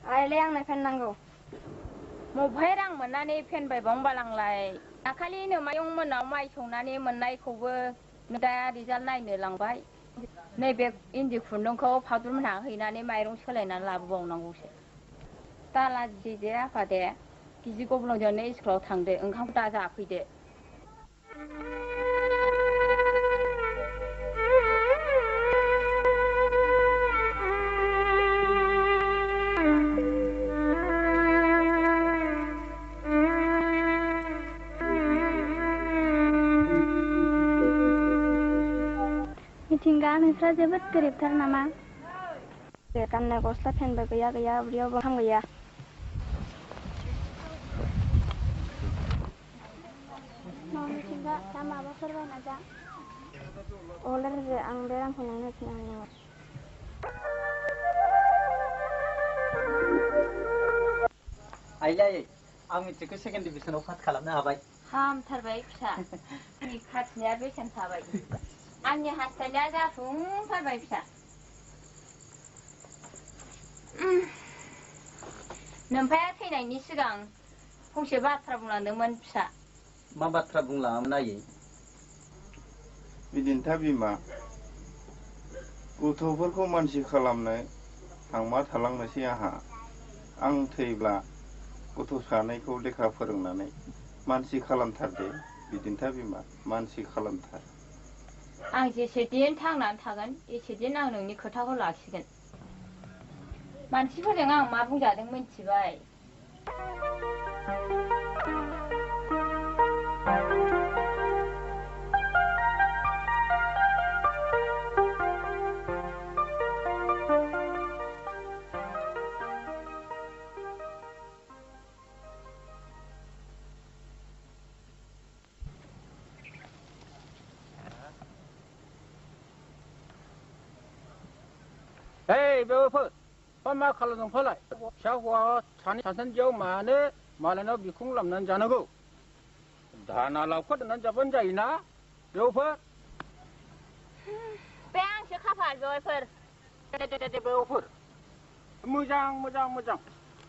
आइलाय आंनो फेन नांगौ मबहाय रां मोननानै फेन बायबावबालांलाय दाखालिनो मायं मोनाव माइ सौनानै मोननायखौबो दा रिजाल्ट नायनो लांबाय नैबे इन्दि खुन्दुंखौ फावदुर मोनहा हैनानै माइरं सोलायनानै लाबोबावनांगौसो दाला दे आफा दे गिजि गब्लंजोंनो स्कुलाव थांदो ओंखामखौ दा जाफैदो मिथिंगा नोंस्रा जोबोद गोरिबथार नामा गाननाय गस्ला फेनबो गैया उदैयावबो ओंखाम गैया मिथिंगा दा माबाफोर बायना जा अले लोगो आं बे रांखौ नोंनो होफिननो हानाय नङा आइलाय आं मेट्रिकखौ सेकेन्ड डिभिजनाव पास खालामनो हाबाय हामथारबाय फिसा आंनि खाथिनाया बेसेन थाबाय आंनि हास्थायनाया जाफुंथारबाय फिसा नोमफाया थैनायनि सिगां फंसे बाथ्रा बुंलांदोंमोन फिसा मा बाथ्रा बुंलाङामोन आयै बिदिन्था बिमा गथ'फोरखौ मानसि खालामनो थांमा थालांनोसै आं थैब्ला गथ' सानैखौ लेखा फोरोंनानै मानसि खालामथारदे बिदिन्था बिमा मानसि खालामथार आं जेसे दिन थांनानै थागोन एसे दिन आं नोंनि खोथाखौ लाखिगोन मानसिफोरजों आं मा बुंजादों मिथिबाय Hei, beberapa, मा खालामदों फालाय फिसा हौवा सानै सासेयाव मानो मालायनाव बिखुं लामनानै जानांगौ दाना लावखार दोननानै जाबानो जायोना बेवफोर बे आंसो खाफाल बेवफोर बेवफोर मोजां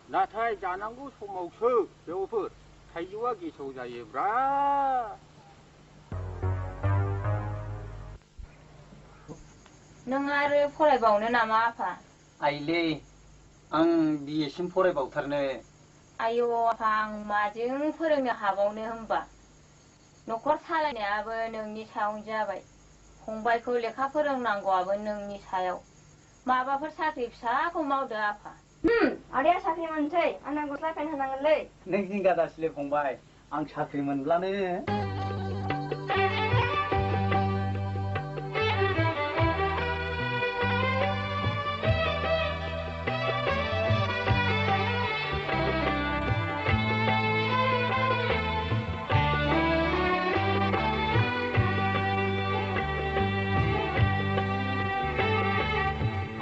नाथाय जानांगौ समावसो बेवफोर थाइजौआ गेसाव जायोब्रा नों आरो फरायबावनो नामा आफा आइले आं BA सिम फरायबावथारनो आयौ आफा आं माजों फोरोंनो हाबावनो होमबा न'खर सालायनायाबो नोंनि सायावनो जाबाय फंबायखौ लेखा फोरोंनांगौआबो नोंनि सायाव माबाफोर साख्रि फिसाखौ मावदो आफा आदाया साख्रि मोनसै आंना गस्ला पेन होनांगोनलै नों जिंगा दासिले फंबाय आं साख्रि मोनब्लानो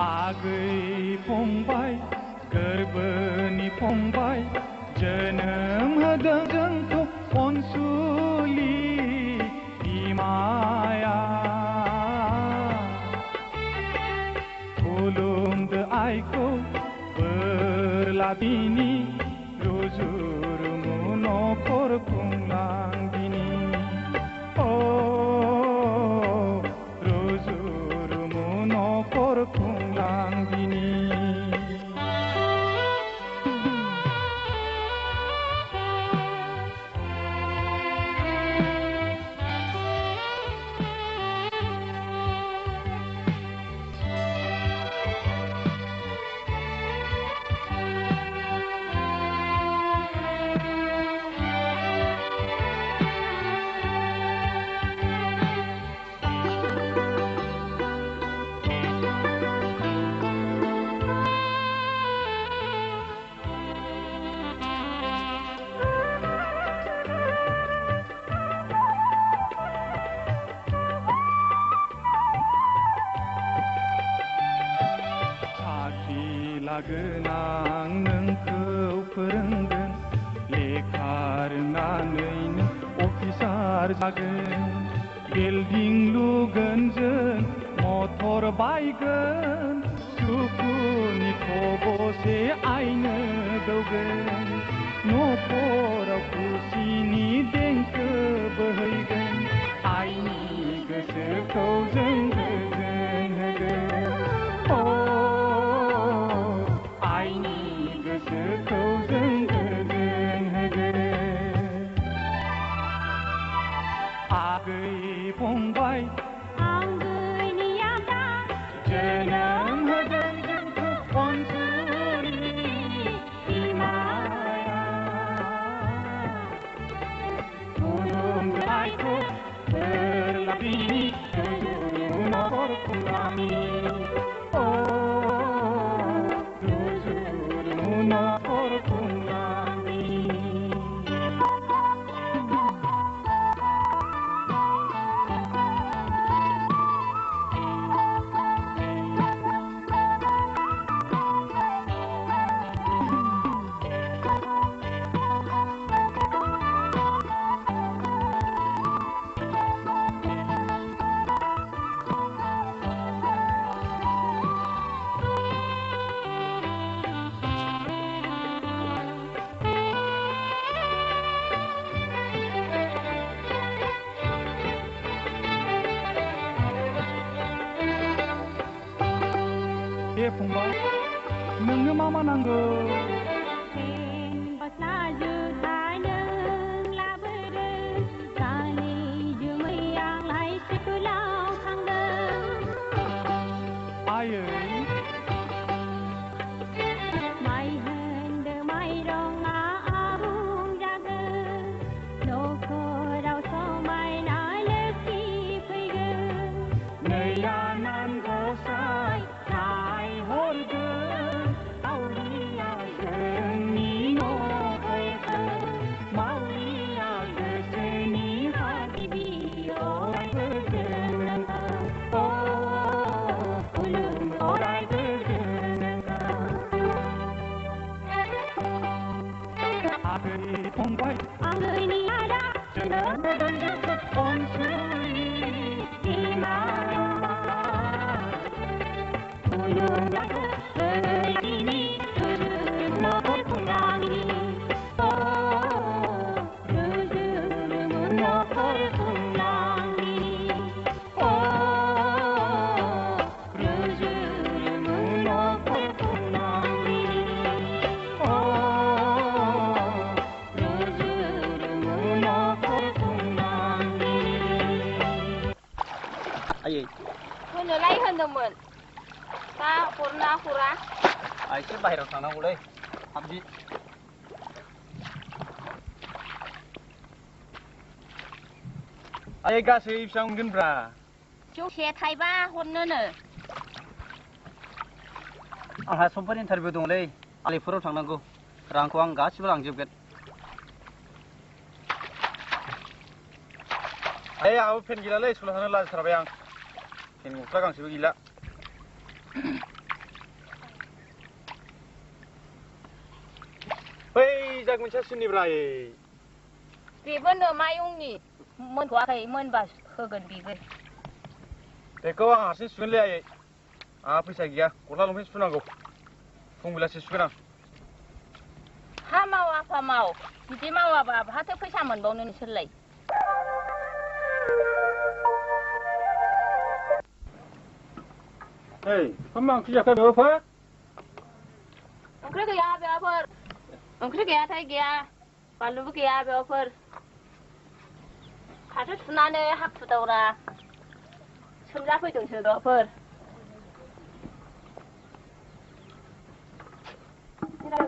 आगै फंबाय गोरबोनि फंबाय जोनोम होदों जोंखौ अनसुलि बिमाया खुलुमदो आइखौ बोर लाबिनि रुजु रुमु न'खर खुंनांगिनि रुजु रुमु न'खर खुंनांगिनि लागोन आं नोंखौ फोरोंगोन लेखा रोंनानै नों अफिसार जागोन बिल्डिं लुगोन जों मटर बायगोन सुखुनि खबसे आइनो सौगोन न'खराव खुसिनि देंखो बोहैगोन आइनि गोसोखौ जों गोजोन होगोन आइनि गोसोखौ जों गोजोन होगोन आगै फंबाय आंगैनि आदा जोनोम होदों जोंखौ अनसुलि बिमाया खुलुमनायखौ बोरलाबिनि न'खर खुलानि न'खर खुलानि फंबाय नोंनो मा मा नांगौ गस्ला जुथा नों लाबोदों गानै जोमै आंलाय स्कुलाव थांदों आयै माइ होनदों माइरंआ आबुं जागोन न'खराव समायना लोखि फैगोन नै आनान गसाइ हरगोन आवलिया जोंनि न'खरखौ मावलिया गोसोनि हाबिबियाव अरायबो जोंनांगौ खुलुम अरायबो जोंनांगौ आगै फंबाय आगैनि आदा जोनोम होदों जोंखौ अनसुलि बिमाया खुलुमनायखौ बोरलाबिनि न'खर खुलानि रुजुरुमु न'खर खुलानि रुजुरुमु न'खर खुलानि रुजुरुमु न'खर खुलानि आयै होनोलाय होनदोंमोन दा हरना हरा एसे बाहेरायाव थांनांगौलै हाबदि आयै गासै बेसेबां मोनगोनब्रा जौसे थाइबा हरनोनो आंहा समफोर इन्टारभिउ दंलै आलिपुराव थांनांगौ रांखौ आं गासिबो लांजोबगोन आयै आंहाबो पेन गैलालै स्कुलाव थांनो लाजिथारबाय आं पेन गस्ला गांसेबो गैला बै जाग मोनसेया सोरनिब्रा बेबो नोमायंनि मोनथ'वाखै मोनबा होगोन बेबो बेखौ आं हारसिं सुगोनलै आयै आंहा फैसा गैया गस्ला लंपेन्ट सुनांगौ फुं बेलासि सुगोन आं हा माव आफा माव बिदि मावाबा बहाथो फैसा मोनबावनो नोंसोरलाय मा ओंख्रि जाखो बेवफोर ओंख्रि गैया बेवफोर ओंख्रि गैयाथाय गैया बानलुबो गैया बेवफोर फाथो सुनानै हाखु दावरा सोमजाफैदोंसो बेवफोर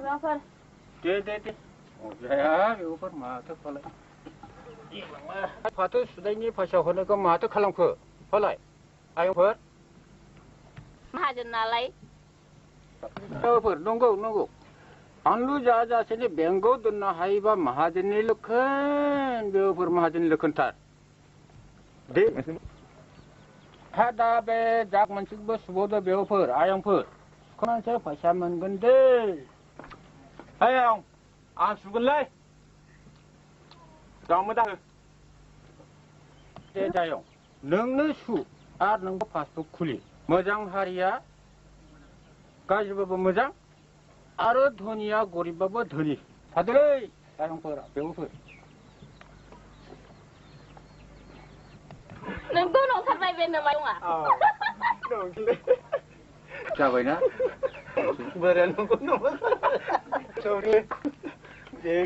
बेवफोर दे जाया बेवफोर माथो फालाय फाथो सुनायनि फैसा हरनायखौ माथो खालामखो फालाय आयंफोर माहाजोन नालाय बेवफोर नंगौ बानलु जाजासेनो बेंकआव दोननो हायोबा माहाजोननि लक्षण बेवफोर माहाजोननि लक्षणथार दे हा दा बे जाग मोनसेखौबो सुबावदो बेवफोर आयंफोर सुखांनानैसो फैसा मोनगोन दे आयं आं सुगोनलै गावनो दाहो दे जायं नोंनो सु आरो नोंबो पासबुक खुलि मोजां हारिया गाज्रिबाबो मोजां आरो धनिया गरिबबाबो धोनि थादोलै दायंफोरा बेवफोर नोंखौ नंथारबाय बे नोमायंआ जाबायना बोराया नंगौ नङा सरि दे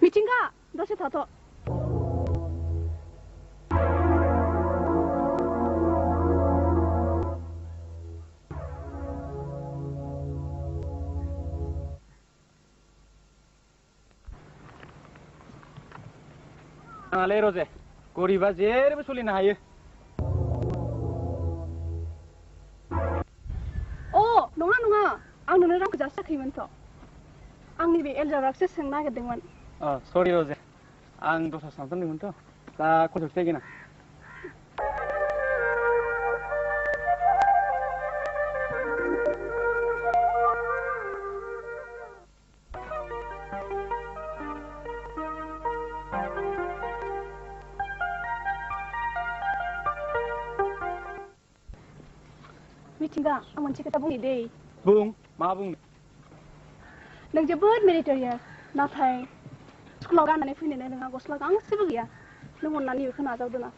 मिथिंगा दसे थाथ' नाङालै रजे गरिबा जेरैबो सोलिनो हायो अ नङा नङा आं नोंनो रांखौ जासियाखैमोनथ' आंनि बे एलजाराखसो सोंनो नागिरदोंमोन सरि रजे आं दस्रा सानदोंमोनथ' दा कन्टेक्ट जायगोन मिथिंगा आं मोनसे खोथा बुंनि दै बुं मा बुंनो नों जोबोद मेरिटरियास नाथाय स्कुलाव गाननानै फैनोनो नोंहा गस्ला गांसेबो गैया नों अननानै बेखौ नाजावदोना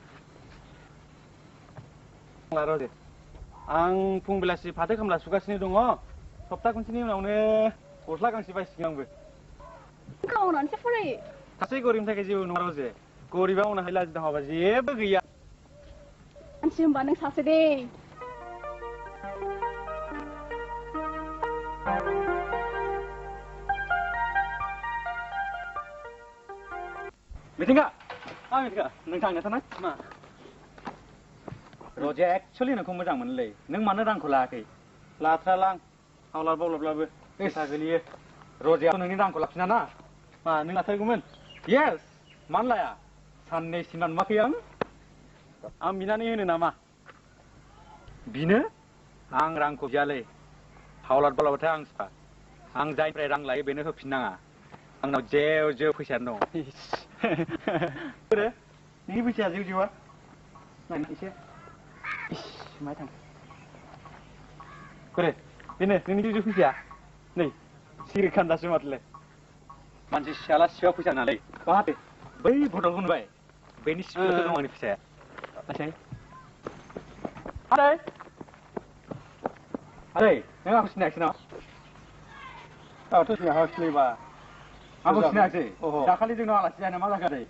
रजे आं फुं बेलासि फाथो खामला सुगासिनो दङ सप्ता खनसेनि उनावनो गस्ला गांसे बायसिगोन आंबो खावनानैसो फरायो सासे गरिबनि थाखाय जेबो नङा रजे गरिबा उनावहाय लाजिनो हाबा जेबो गैया मानसि होनबा नों सासे दै मिथिंगा मिथिंगा नों थांनो थाना मा रजे एक्सुवेलि नोंखौ मोजां मोनोलै नों मानो रांखौ लायाखै लाथ्रालां हावलार बावलाब्लाबो फैसा गोलैयो रजेआथ' नोंनि रांखौ लाफिना ना मा नों लाथारगौमोन येस मानो लाया साननै सिमान नुवाखै आं बिनानै होनो नामा बिनो आं रांखौ बियालै हावलार बावलाबाथाय आं सुखा आं जायनिफ्राय रां लायो बेनो होफिननाङा आंनाव जेव जेव फैसायानो दं बोरो नोंनि फैसाया जेव जेवा नायनो एसे माय थां बोरो बेनो नोंनि जेव जेव फैसाया नै सिगां खान्दासो माथोलाय मानसि सियाला सियाव फैसा नालाय बाहादो बै भटआव होनबाय बेनि सिगाङावसो दं आंनि फैसाया आदै आदै नों आंखौ सिनायाखिसै नामा दाथ' सिनायाखिसैबा आंखौ सिनायाखिसै दाखालि जोंनाव आलासि जानाया मा जाखो आदै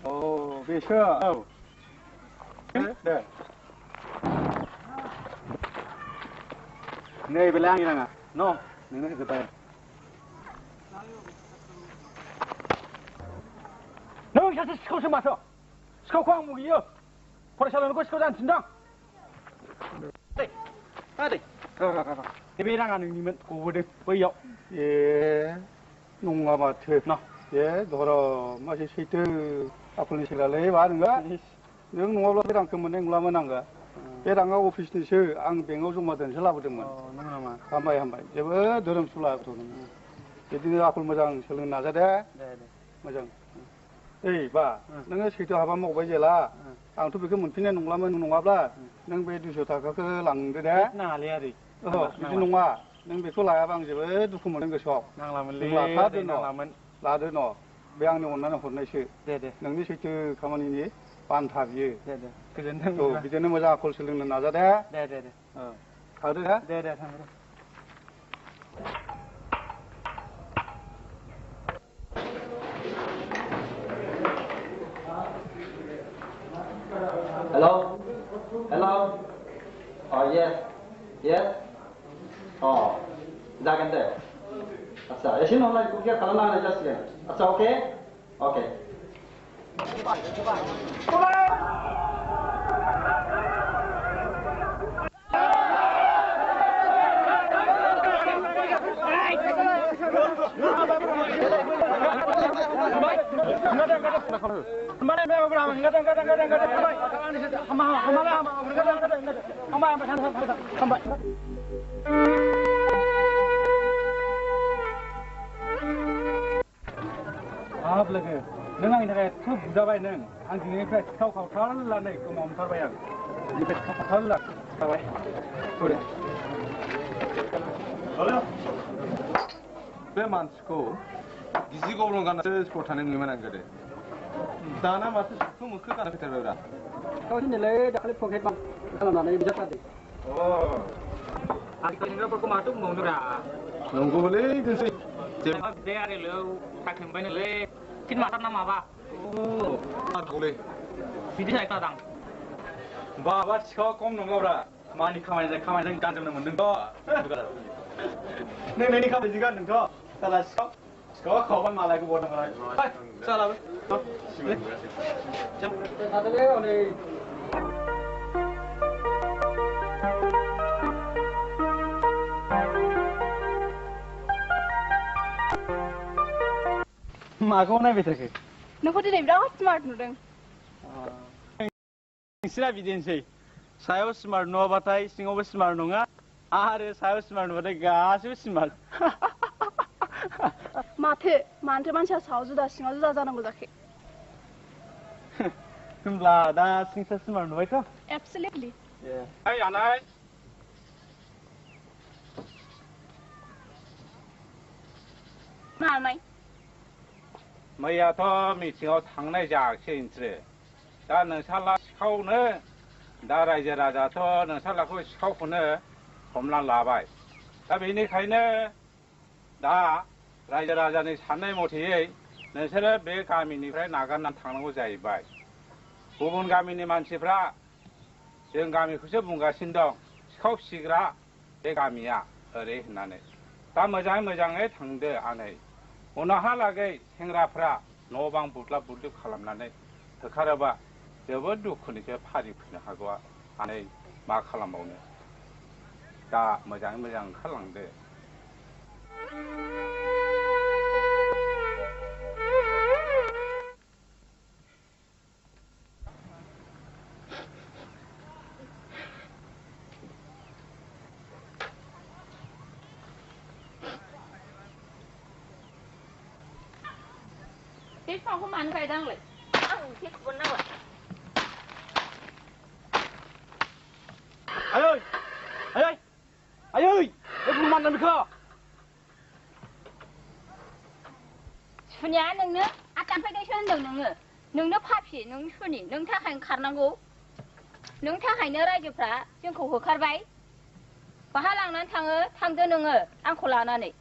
बेसो औ दे नैबेलाय आंनि राङा न' नोंनो होजोब्बाय नों सासे सिखावसो माथो सिखावखौ आं मुगैयो फरायसालियाव नोंखौ सिखाव जानो थिनदों आदै नैबे राङा नोंनिमोन गबोदों बैयाव नङा माथो धर मासे सैथो आखलनि सेंग्रालै मा नोङो नों नङाब्ला बे रांखौ मोननाय नंलामोन आङो बे राङा अफिसनिसो आं बेंकआव जमा दोनसो लाबोदोंमोन हामबाय हामबाय जोबोद धोरोमसुला गथ' नोङो बिदिनो आखल मोजां सोलोंनो नाजादे मोजां ओइ बा नोङो सैथो हाबा मावबाय जेला आंथ' बेखौ मोनफिननाय नंलामोन नङाब्ला नों बे 200 थाखाखौ लांदो दे नाङालै आदै बिदि नङा नों बेखौ लायाबा आं जोबोद दुखु मोनदों गोसोआव नांलामोनलै लाथारदो लादो न' बे आंनि अननानै हरनायसो दे नोंनि सैथो खामानिनि बान्था बियो दे गोजोनथों बिदिनो मोजां आखल सोलोंनो नाजादे दे थादो दे थांदो Hello? Hello? Oh, yes. Yes? Oh, जागोन दे आच्छा एसे नङा कुकिया खालामनानै जासिगोन आच्छा अके अके हाब लोगो नों आंनि थाखाय एथ' बुजाबाय नों आं दिनैनिफ्राय सिखाव खावथारलानै गोमाव ओंखारबाय आं दिनैनिफ्राय सिखाव खावथारला जाबाय बे मानसिखौ गिजि गब्लं गाननासो स्कुलाव थानाय नुयोमोन आं गोदो दाना माथो सुखो मोखो गाना फैथारबायब्रा सिखाव दिनैलाय दाखालि पकेट बां खालामनानै बिजाबथारदों आजिखालि सेंग्राफोरखौ माथो बुंबावनोब्रा नंगौलै दोनसै बे आरोलै साख्रि मोनबाय नोलै फिन माथार ना माबा नांगौलै बिदि जायगादां बाबा सिखावा खम नंलाब्रा मानि खामायनायजों गानजोबनो मोन्दोंथ' नों नोंनि खामानिजों गानदोंथ' साला सिखावा खावबाय मालायखौ बरनांबाय सालाबो थादोलै हनै माखौ नायबाय थाखो नोंखौ दिनै बिराद स्मार्ट नुदों नोंसिना बिदिनोसै सायाव स्मार्ट नुवाबाथाय सिङावबो स्मार्ट नङा आरो सायाव स्मार्ट नुबाथाय गासिबो स्मार्ट मानोथो मानसिया सायाव जुदा सिङाव जुदा जानांगौ जाखो होमब्ला दा सिंसा स्मार्ट नुबायथ' एब्सोल्युटलि ओइ आनाय मानाय मैयाथ' मिटिङाव थांनाय जायाखिसै नोंसोरो दा नोंसाला सिखावनो दा रायजो राजायाथ' नोंसालाखौ सिखावखौनो हमना लाबाय दा बेनिखायनो दा रायजो राजानि साननाय मथेयै नोंसोरो बे गामिनिफ्राय नागारनानै थांनांगौ जाहैबाय गुबुन गामिनि मानसिफ्रा जों गामिखौसो बुंगासिनो दं सिखाव फिसिग्रा बे गामिया ओरै होननानै दा मोजाङै थांदो आनै उनावहालागै सेंग्राफ्रा न' बां बुदलाब बुदलुब खालामनानै होखारोबा जोबोद दुखुनिसो फारि फैनो हागौ आनै मा खालामबावनो दा मोजाङै ओंखारलांदो बे बिफांखौ मानो गायदों आंलाय आं ओंख्रिखौबो नांला आयै बे बुंमारदों बेखौ सुनिया नोंनो आटामफैदोंसो होनदों नोंनो फाफि नों सुनि नोंनि थाखायनो खारनांगौ नोंनि थाखायनो रायजोफ्रा जोंखौ होखारबाय बाहा लांनानै थांदो नोङो आंखौ लानानै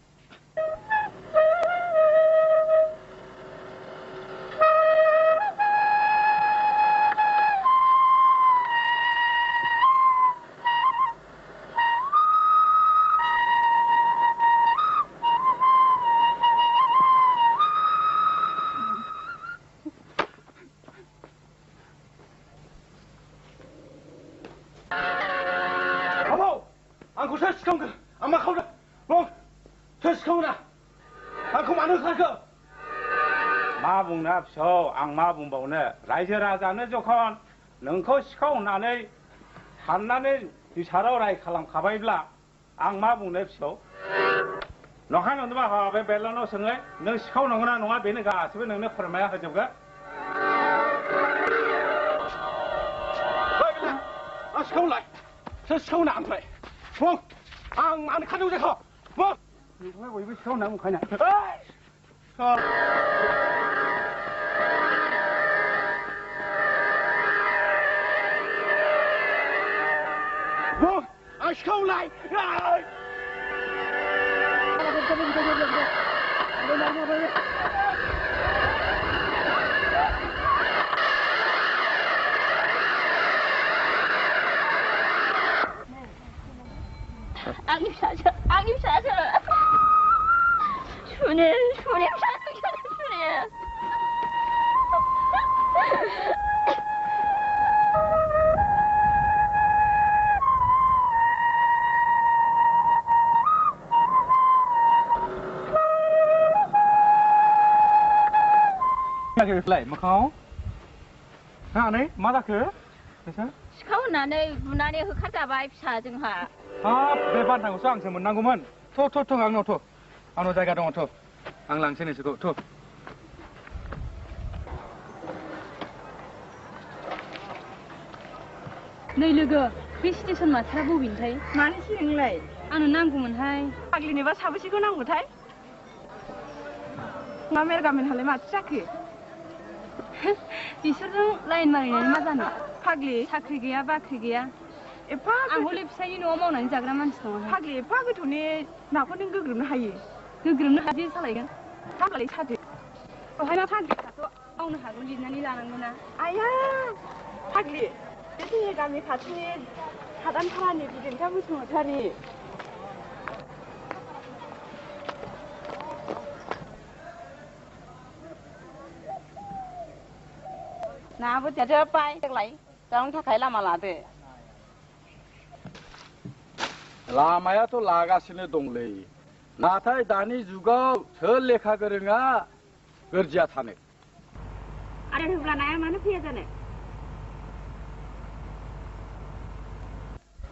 आंखौ सोर सिखावखो आं मा खालामदों बुं सोर सिखावना आंखौ मानो होखारखो मा बुंनो फिसौ आं मा बुंबावनो रायजो राजानो जखन नोंखौ सिखाव होननानै साननानै बिसाराव राय खालामखाबायब्ला आं मा बुंनो फिसौ नंखाय नंदोंबा बे बेलानाव सोङो नों सिखाव नंगौना नङा बेनो गासिबो नोंनो फोरमायना होजोबगोन आं सिखावलाय सोर सिखावना ओमफ्राय बुं आं मानो खारदों जाखो बुं नोंखौलाय बयबो सिखाव होनना बुंखायना बुं आं सिखावलाय आंनि फिसासो सुनि फिसासो जाखोलाय मोखाङाव नानै मा जाखो सिखाव होननानै बुनानै होखारजाबाय फिसा जोंहा हाब बे बान्थाखौसो आंसो मोननांगौमोन थ' आंनाव जायगा दङ थ' आं लांसै नोंसोरखौ थ' नै लोगो बे स्टेसन मास्टारा बबेनिथाय मानोसै नोंलाय आंनो नांगौमोनहाय फाग्लिनोबा साबेसेखौ नांगौथाय मा मेरगामिनहालाय माथो जाखो बिसोरजों लाइन मारिनानै मा जानो फाग्लि साख्रि गैया बाख्रि गैया एफा आं हले फिसायनि न'आव मावनानै जाग्रा मानसि दङ फाग्लि एफा गोथौनि नाखौ नों गोग्रोमनो हायो गोग्रोमनो हादि सालायगोन खामलाय सादो बेवहाय मा फाग्लिफ्राथ' मावनो हागौ लिरनानै लानांगौना आया फाग्लि बे जोंनि गामि खाथिनि हादान खालानि बिदिन्था बसुमतारी ना बोथियासो पाय देग्लाय जानो थाखाय लामा लादो लामायाथ' लागासिनो दंलै नाथाय दानि जुगाव सोर लेखा गोरोङा गोरजिया थानो आरो होब्ला नाया मानो फैया जानो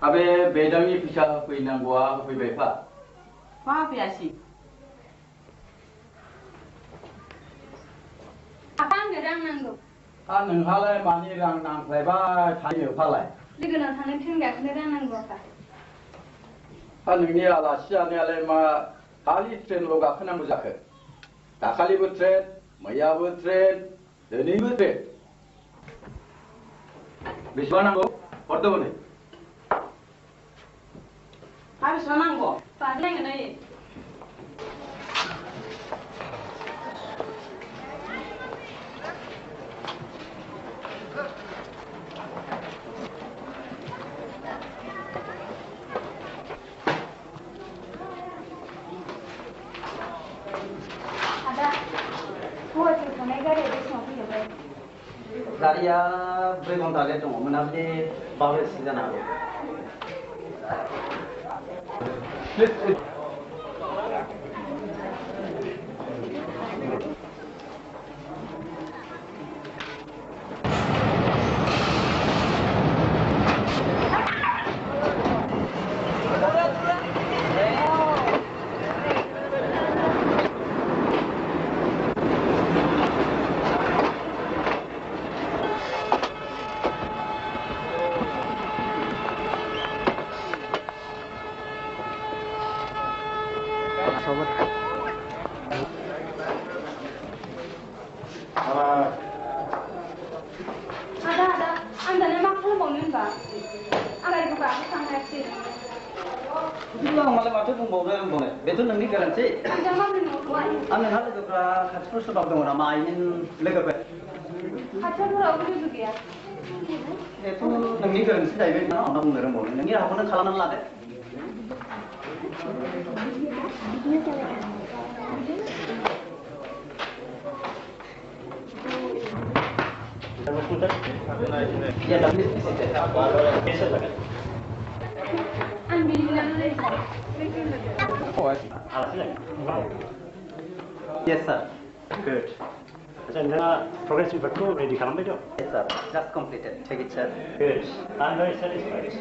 आबे बेदांनि फैसा होफैनांगौआ होफैबायफा मा फैयासै आफा आंनो रां नांगौ नोंहालाय मानि रां नांफ्लायबाय थायो फालाय लोगोनाव थांनो ट्रेन गाखोनो रां नांगौ आफा नोंनि आलासि जानायालाय मा खालि ट्रेनल' गाखोनांगौ जाखो दाखालिबो ट्रेन मैयाबो ट्रेन दिनैबो ट्रेन बेसेबां नांगौ हरदो हनै बेसेबां नांगौ बानायनांगोन नायो गारिया 4 घन्टा लेट दङ मोनाबिलि 12 जानो हागौ बेथ' नोंनि गोरोन्थि आं नोंहा लोगोफ्रा खाथिफ्राव सोरबा दङ नामा आइनि लोगोफोर खाथियावफोरावबो लोगो गैया बेथ' नोंनि गोरोन्थि जाहैबाय मा बुंनो रोंबावनो नोंनि रावखौनो खालामनानै लादो Yes, sir. Good. And progressive patrol ready come Yes, sir. Just completed. Take it, sir. Good. I'm very satisfied.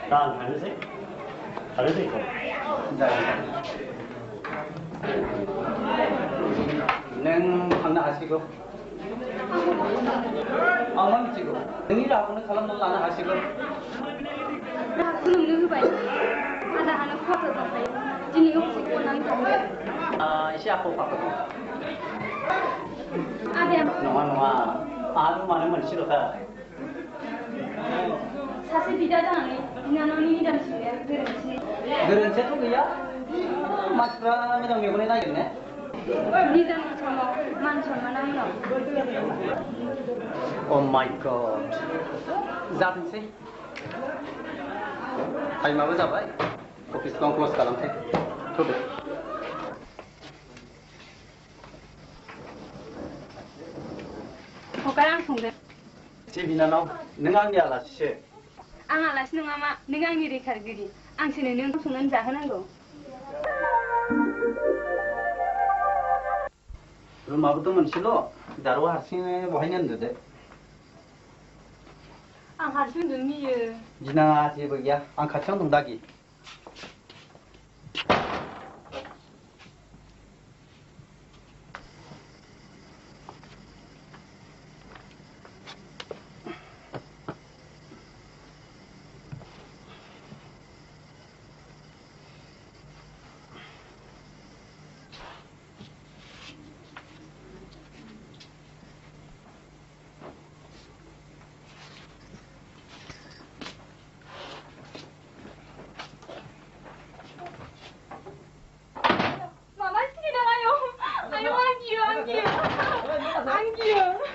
Now, how is it? नों थांनो हासिगौ आं मा मिथिगौ नोंनि राहाखौनो खालामनानै लानो हासिगौ राहाखौ नोंनो होबाय आदाहानो खस्थ' दंखायो दिनै अफिसखौ अननानै थांदो एसे आख' फाख' दं आदाया नङा आहाबो मानो मोनसेल'थार सासे बिदा जानानै बिनानावनि निदान सिंनाया गोरोन्थियाथ' गैया मानसिफ्रा मोजां मेगनै नागिर ने निदाननि समाव मान सनमाना उनाव Oh my God जाथोंसै टाइमाबो जाबाय अफिसखौ आं क्ल'ज खालामसै थ'दो हगार आं संगोन एसे बिनानाव नों आंनि आलासिसो आं आलासि नङा मा नों आंनि रैखारगिरि आंसो नोंनो ओंखाम संनानै जाहोनांगौ रुमाबोथ' मोनसेल' दारवा हारसिङै बहायनो उन्दुदो आं हारसिं उन्दुनो गियो गिनाङा जेबो गैया आं खाथियावनो दं दागि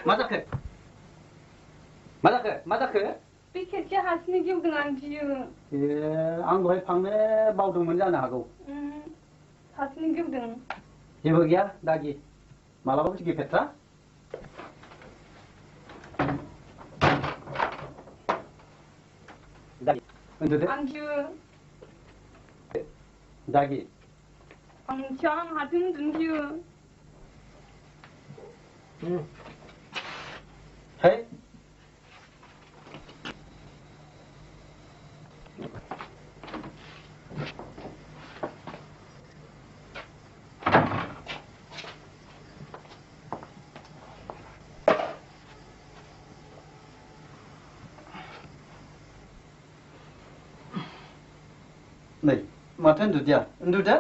मा जाखो मा जाखो मा जाखो बे खेरखिया हारसिंनो गेवदों आं गियो आं दहाय फांनो बावदोंमोन जानो हागौ हारसिंनो गेवदों जेबो गैया दागि मालाबाबो गेफेरथ्रा दागि उन्दुदो आं गियो दागि आं मिथिया आं हारसिं उन्दुनो गियो है नै माथो उन्दुदिया उन्दुदो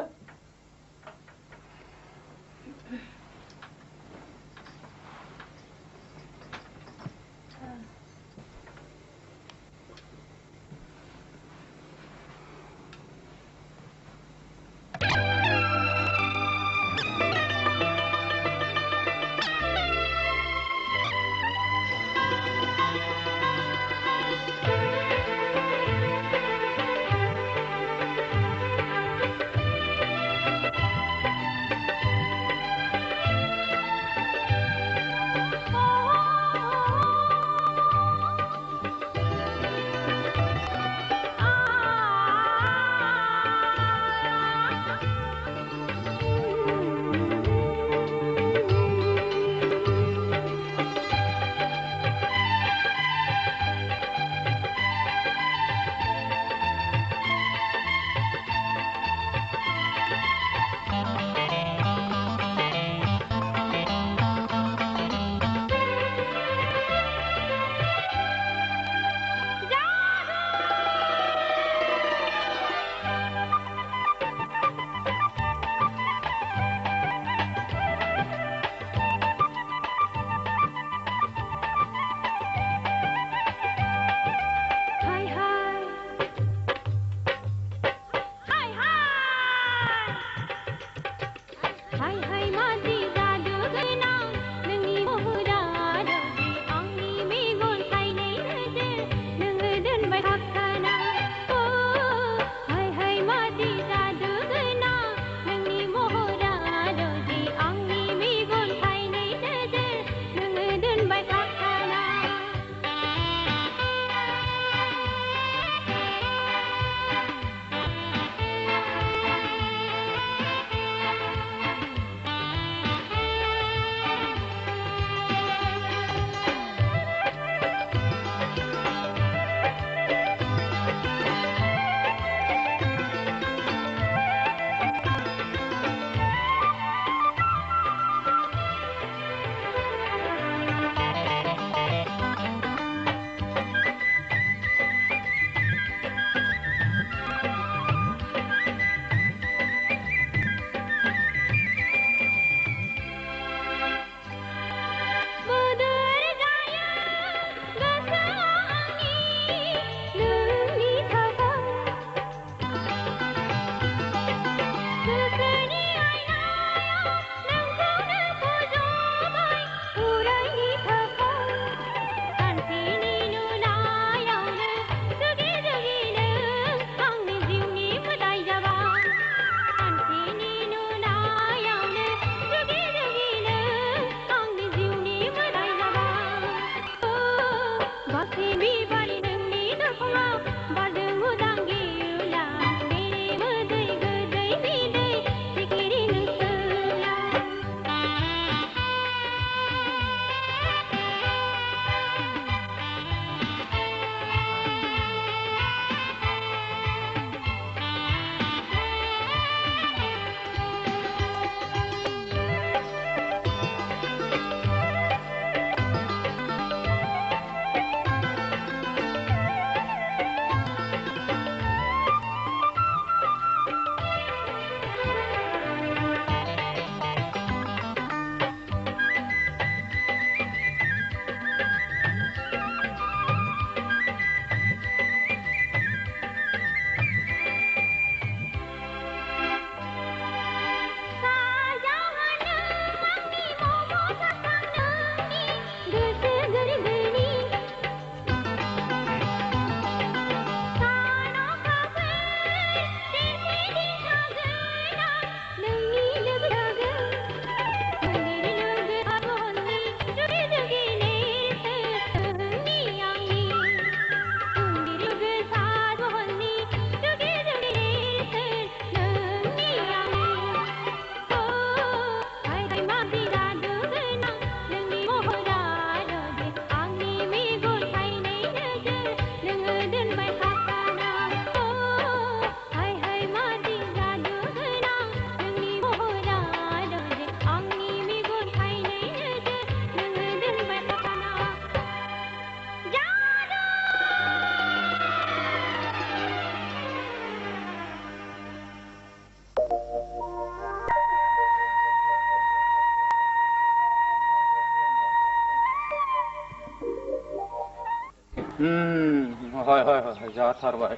हय हय हय जाथारबाय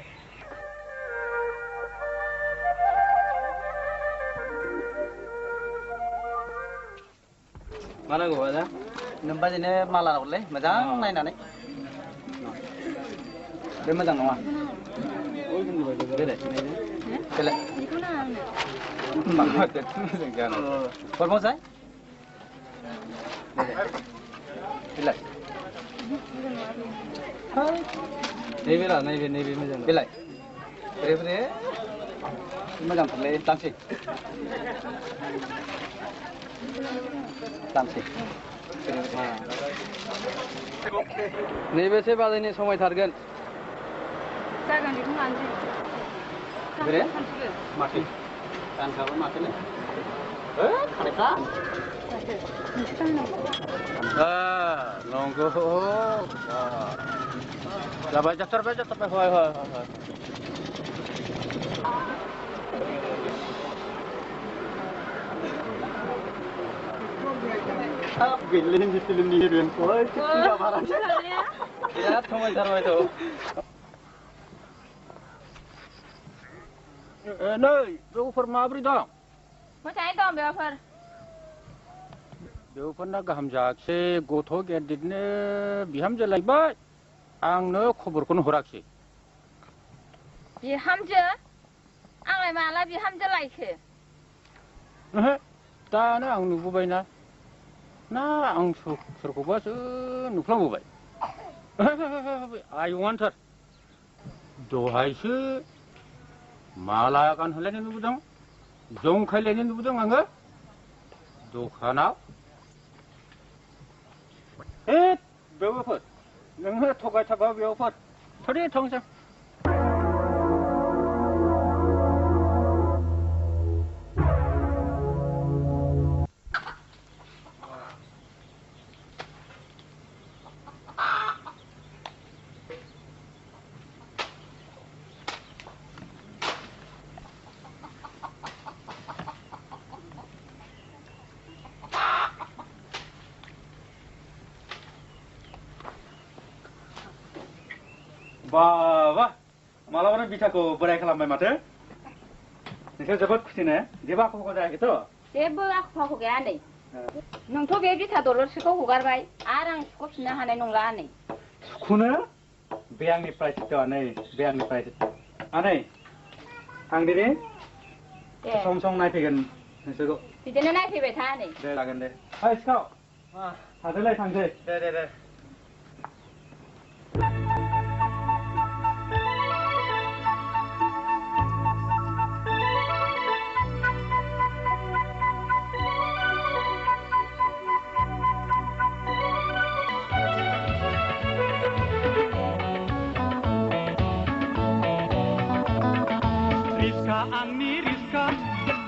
मा नांगौ आदा नोमबाजैनो माला हरलै मोजां नायनानै बे मोजां नङा देलाय देलाय माथो मोजां जानो हरबावसाय देलाय नैबे रा नैबे मोजां देलाय बोरै बोरै मोजांथारलै दांसै दांसै नैबेसो बाजैनि समायथारगोन जागोन बेखौ लानोसै बोरै माथो गानखाबो माथोनो खानायफ्रा नंगौ जाबाय जाथारबाय हय हय हय गैले हिन्दी फिल्मनि हिर'इनखौहाय बिराद समायथारबायथ' नै बेवफोर माबोरै दं मोजाङै दं बेवफोर बेवफोरना गाहाम जायाखिसै गथ' गेदेरनो बिहामजो लायबाय आंनो खबरखौनो हराखिसै बिहामजो आंलाय माला बिहामजो लायखो दानो आं नुबोबायना ना आं सोरखौबासो नुफ्लांबोबाय आयंआनोथार दहायसो माला गानहोलायनाय नुबोदों जंखायलायनाय नुबोदों आङो दखानाव बेवफोर नोङो थगायथाबा बेवफोर थोरै थांसै बाबा मालाबानो बिथाखौ बोराय खालामबाय माथो नोंसोर जोबोद खुसिनो जेबो आख' फाख' जायाखैथ' जेबो आख' फाख' गैया नै नोंथ' बे बिथा दलरसेखौ हगारबाय आरो आं सुख'फिननो हानाय नंला नै सुख'नो बे आंनि प्रायसित आनै बे आंनि प्रायसित आनै आं दिनै सम सम नायफैगोन नोंसोरखौ बिदिनो नायफैबाय था नै दे जागोन दे ओइ सिखाव थादोलाय थांसै दे आंनि रिस्का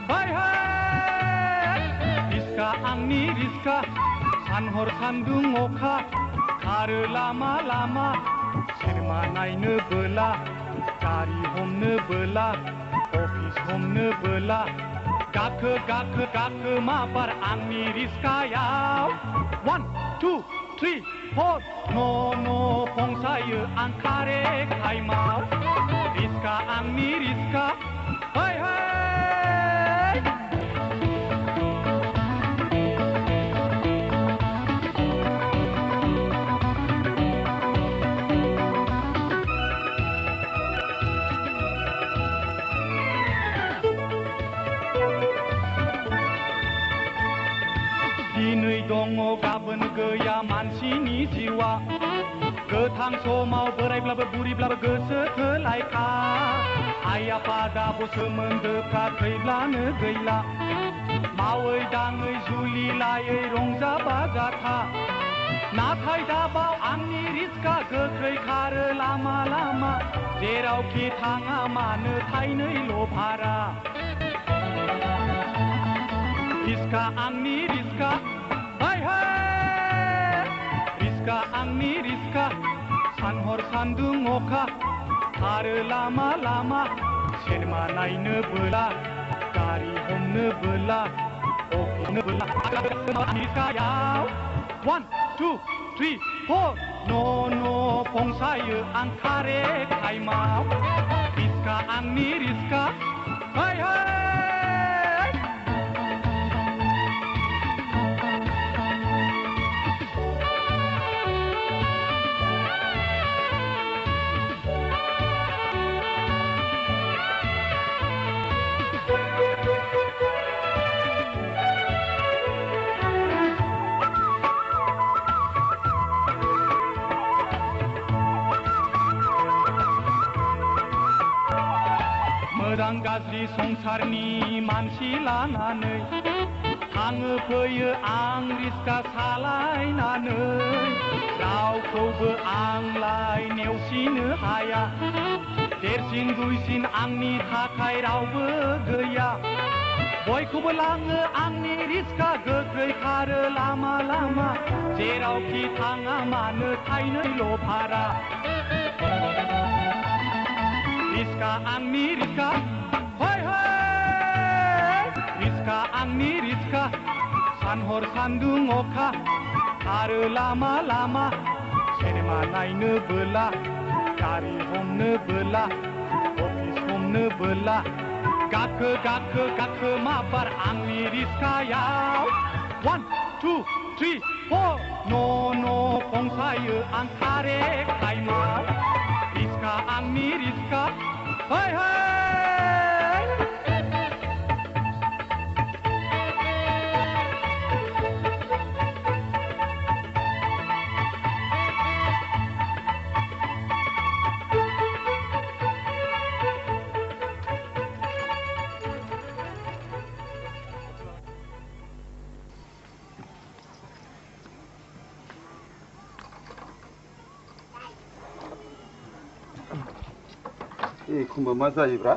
बायहाय रिस्का आंनि रिस्का सानहर सान्दुं अखा खारो लामा लामा सिनेमा नायनो बोला गारि हमनो बोला अफिस हमनो बोला गाखो माबार आंनि रिस्कायाव 1 2 3 4 न' फंसायो आं खारे टाइमाव रिस्का आंनि रिस्का दिनै दङ गाबोन गैया मानसिनि जिउआ गोथां समाव बोरायब्लाबो बुरिब्लाबो गोसो थोलायखा आइ आफा दाबो सोमोन्दोफ्रा थैब्लानो गैला मावै दाङै जुलि लायै रंजा बाजाथा नाथाय दाबाव आंनि रिस्का गोख्रै खारो लामा लामा जेरावखि थाङा मानो थाइनैल' भारा रिस्का आंनि रिस्का रिस्का आंनि रिस्का सानहर सान्दुं अखा खारो लामा लामा सिनेमा नायनो बोला गारि हमनो बोला अफिसनो बोला रिस्कायाव 1 2 3 4 न' फंसायो आं खारे टाइमाव रिस्का आंनि रिस्का है है मोजां गाज्रि संसारनि मानसि लानानै थाङो फैयो आं रिस्का सालायनानै रावखौबो आंलाय नेवसिनो हाया देरसिन दुइसिन आंनि थाखाय रावबो गैया बयखौबो लाङो आंनि रिस्का गोख्रै खारो लामा लामा जेरावखि थाङा मानो थाइनैल' भारा रिस्का आंनि रिस्का है है रिस्का आंनि रिस्का सानहर सान्दुं अखा आरो लामा लामा सिनेमा नायनो बोला गारि हमनो बोला अफिस हमनो बोला गाखो गाखो गाखो माबार आंनि रिस्कायाव 1 2 3 4 न' फंसायो आं खारे टाइमाव रिस्का आंनि रिस्का है है एखमबा मा जायोब्रा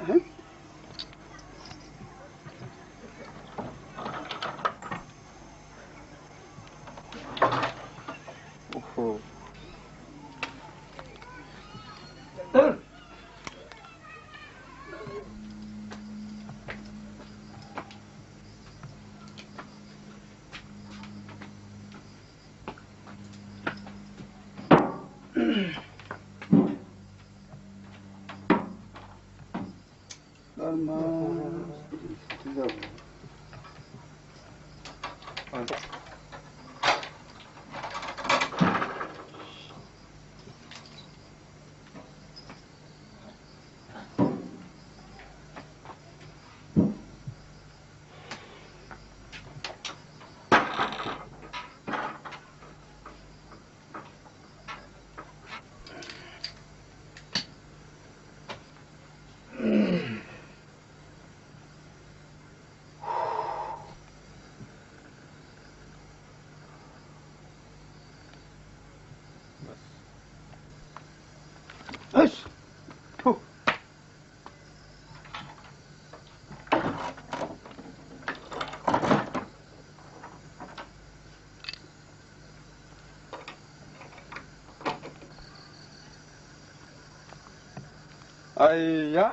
आइया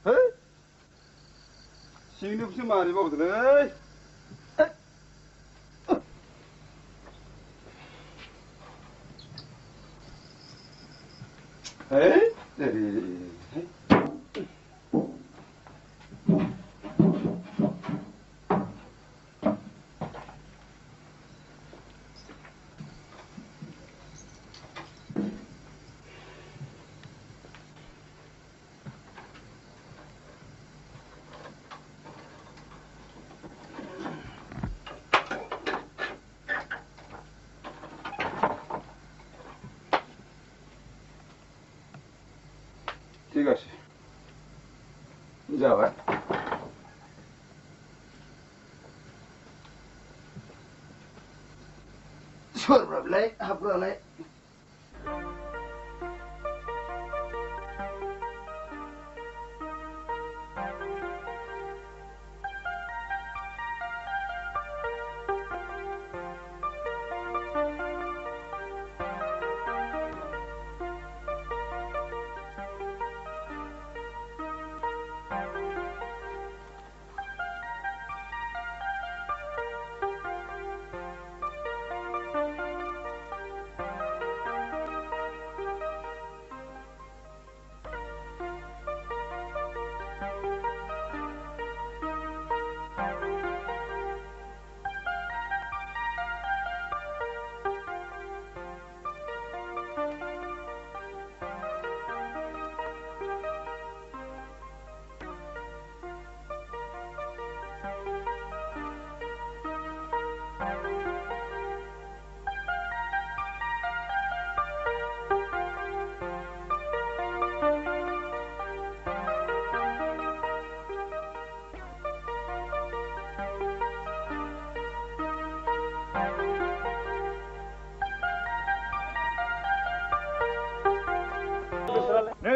है सिंनिखौसो मारै बावदोलै है ঠিক আছে যাও সরবরাবলাই হাবরালাই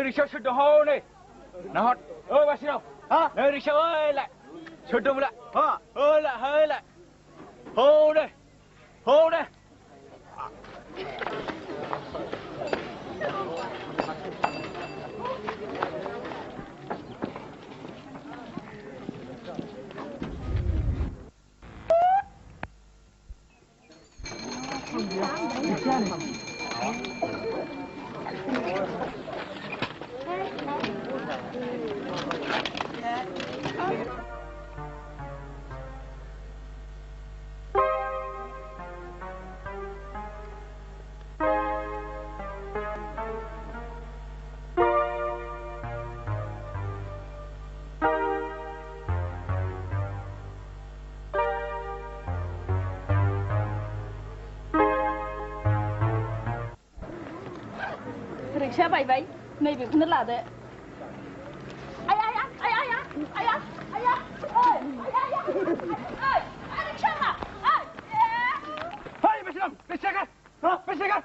रिक्शा सोर दं हनै नाहर ओइ बासिराव हा नै रिक्शा ओइलाय सोर दंमोनलाय हा ओइलाय ओइलाय हनै हनै रिक्शा बायबाय नैबेखौनो लादो आया आया आया आया आया आया ओइ आया आया ओइ रिक्शा मा ओइ बेसेगार बेसेगार हा बेसेगार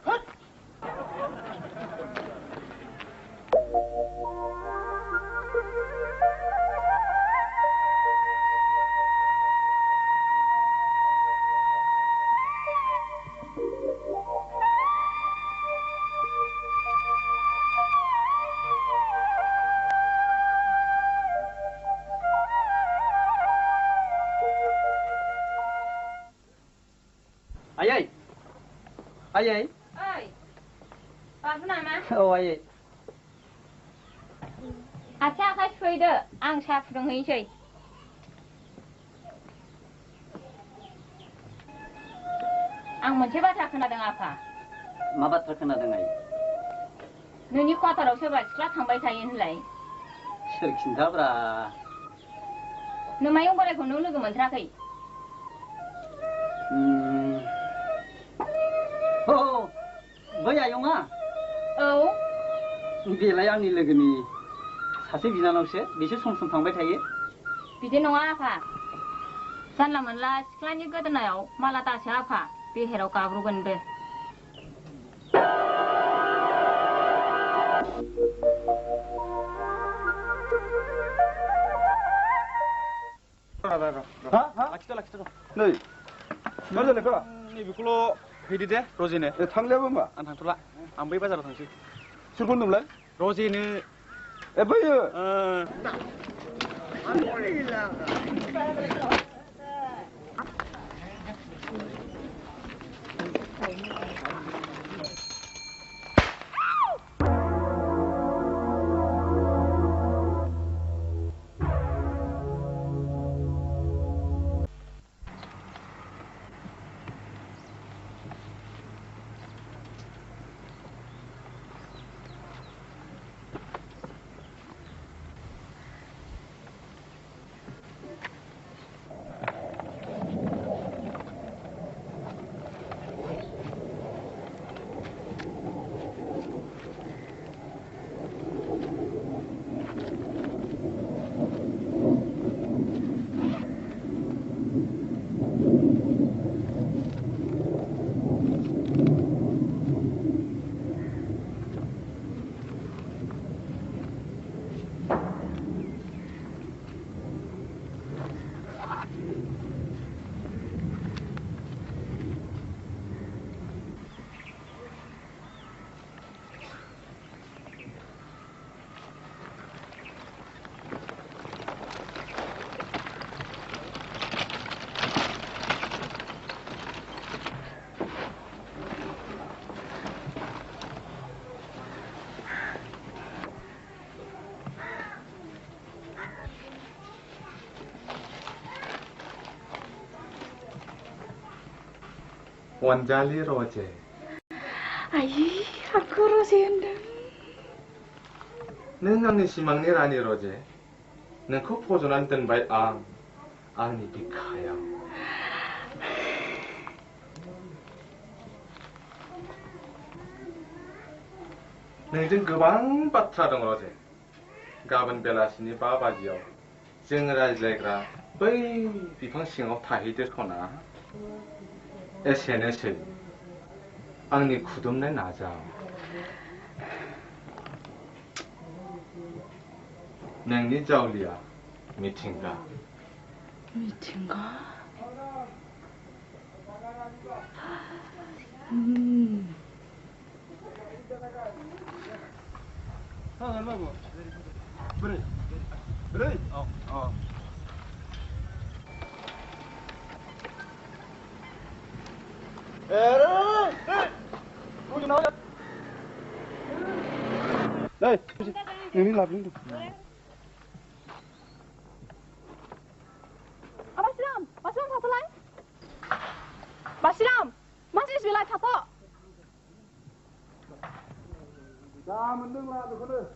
Ayai. Ayai. Oi. Babu nama? Oh, ayai. Akai suido, ang sa fudunghैसै. Ang मोनसे बाथ्रा खोनादों आफा. मा बाथ्रा खोनादों आइ? नोंनि क्वार्टाराव सोरबा सिख्ला थांबाय थायो होनलाय? सोर खिन्थाब्रा? नोमायं बोरायखौ नों लोगो मोनथाराखै? Oh, बै आयंआ? औ। बेलाय आंनि लोगोनि सासे बिनानावसो, बिसोर सम सम थांबाय थायो। बिदि नङा आफा। जानला मोनला सिख्लानि गोदोनायाव माला दासो आफा, बेहेराव गाब्र'गोनबो। लाखिथ' नै मा जालायखो नैबेखौल' हैदो दे रजेनो थांलायाबो होमबा आं थांथ'ला आं बै बाजाराव थांसै सोरखौ होनदोंमोनलाय रजेनो ए बैयो 원자리 로제. 아이, 아까 로제 한다. नों आंनि सिमांनि रानि रजे नोंखौ फज'नानै दोनबाय आंनि बिखायाव नोंजों गोबां बाथ्रा दं रजे गाबोन बेलासिनि 5 बाजियाव जों रायज्लायग्रा बै बिफां सिङाव थाहैदोखना एसेनोसै आंनि खुदुमनाय नाजाव नोंनि जावलिया मिथिंगा मिथिंगा Đây, ini lapin tuh. Basiram, Basiram satu lain. Basiram, masih sebelah satu. Dah, mending lah, betul.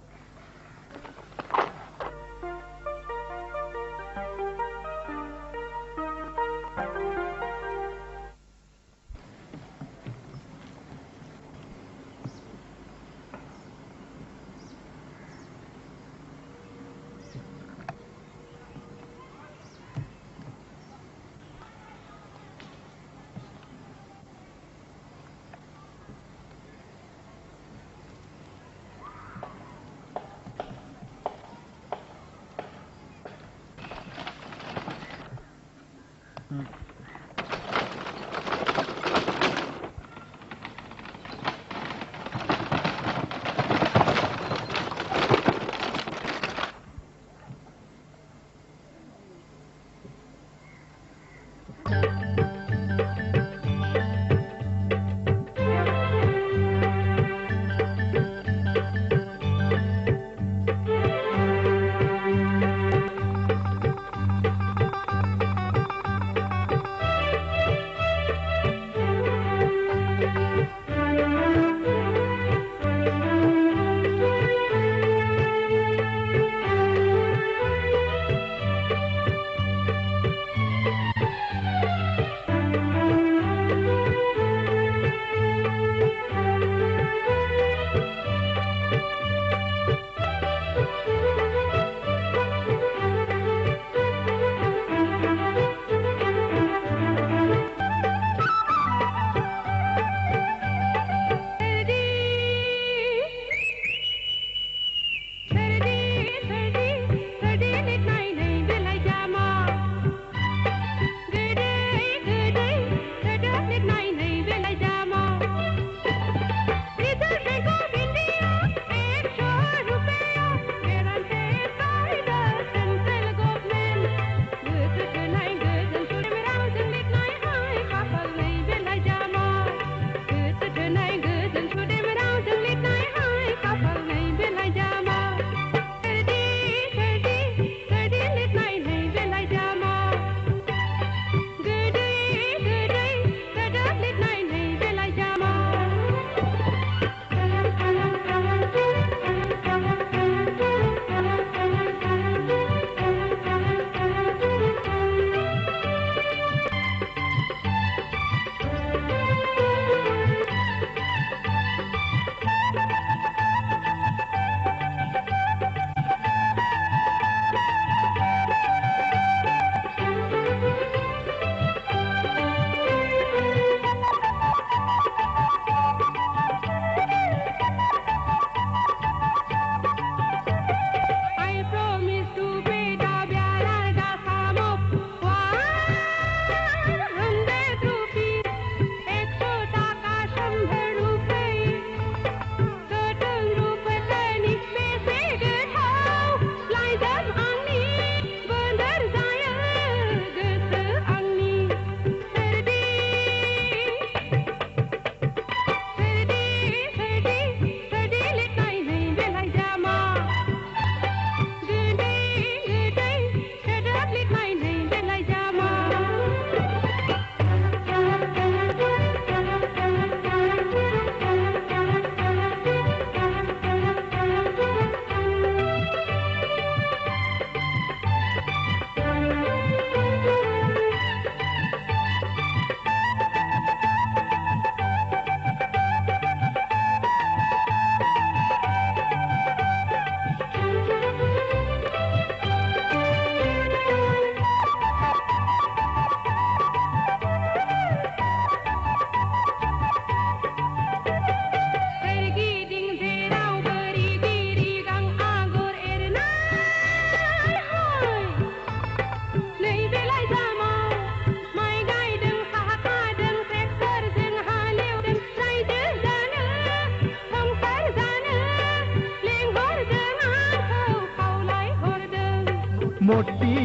मोटी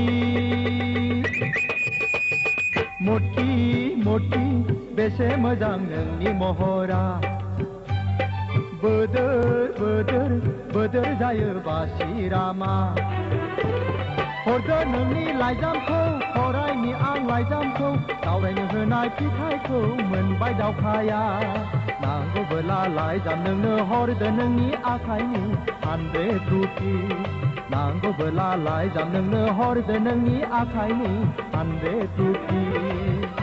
मोटी मोटी बेसे मोजां नोंनि महरा बोदोर बोदोर बोदोर जायो बासिरामा हरदो नोंनि लाइजामखौ फरायनि आं लाइजामखौ दावरायनो होनाय फिथाइखौ मोनबाय दावखाया नांगौबोला लाइजाम नोंनो हरदो नोंनि आखाइनि 100 रुपिस नांगौबोला लाइजाम नोंनो हरदो नोंनि आखाइनि 100 rupees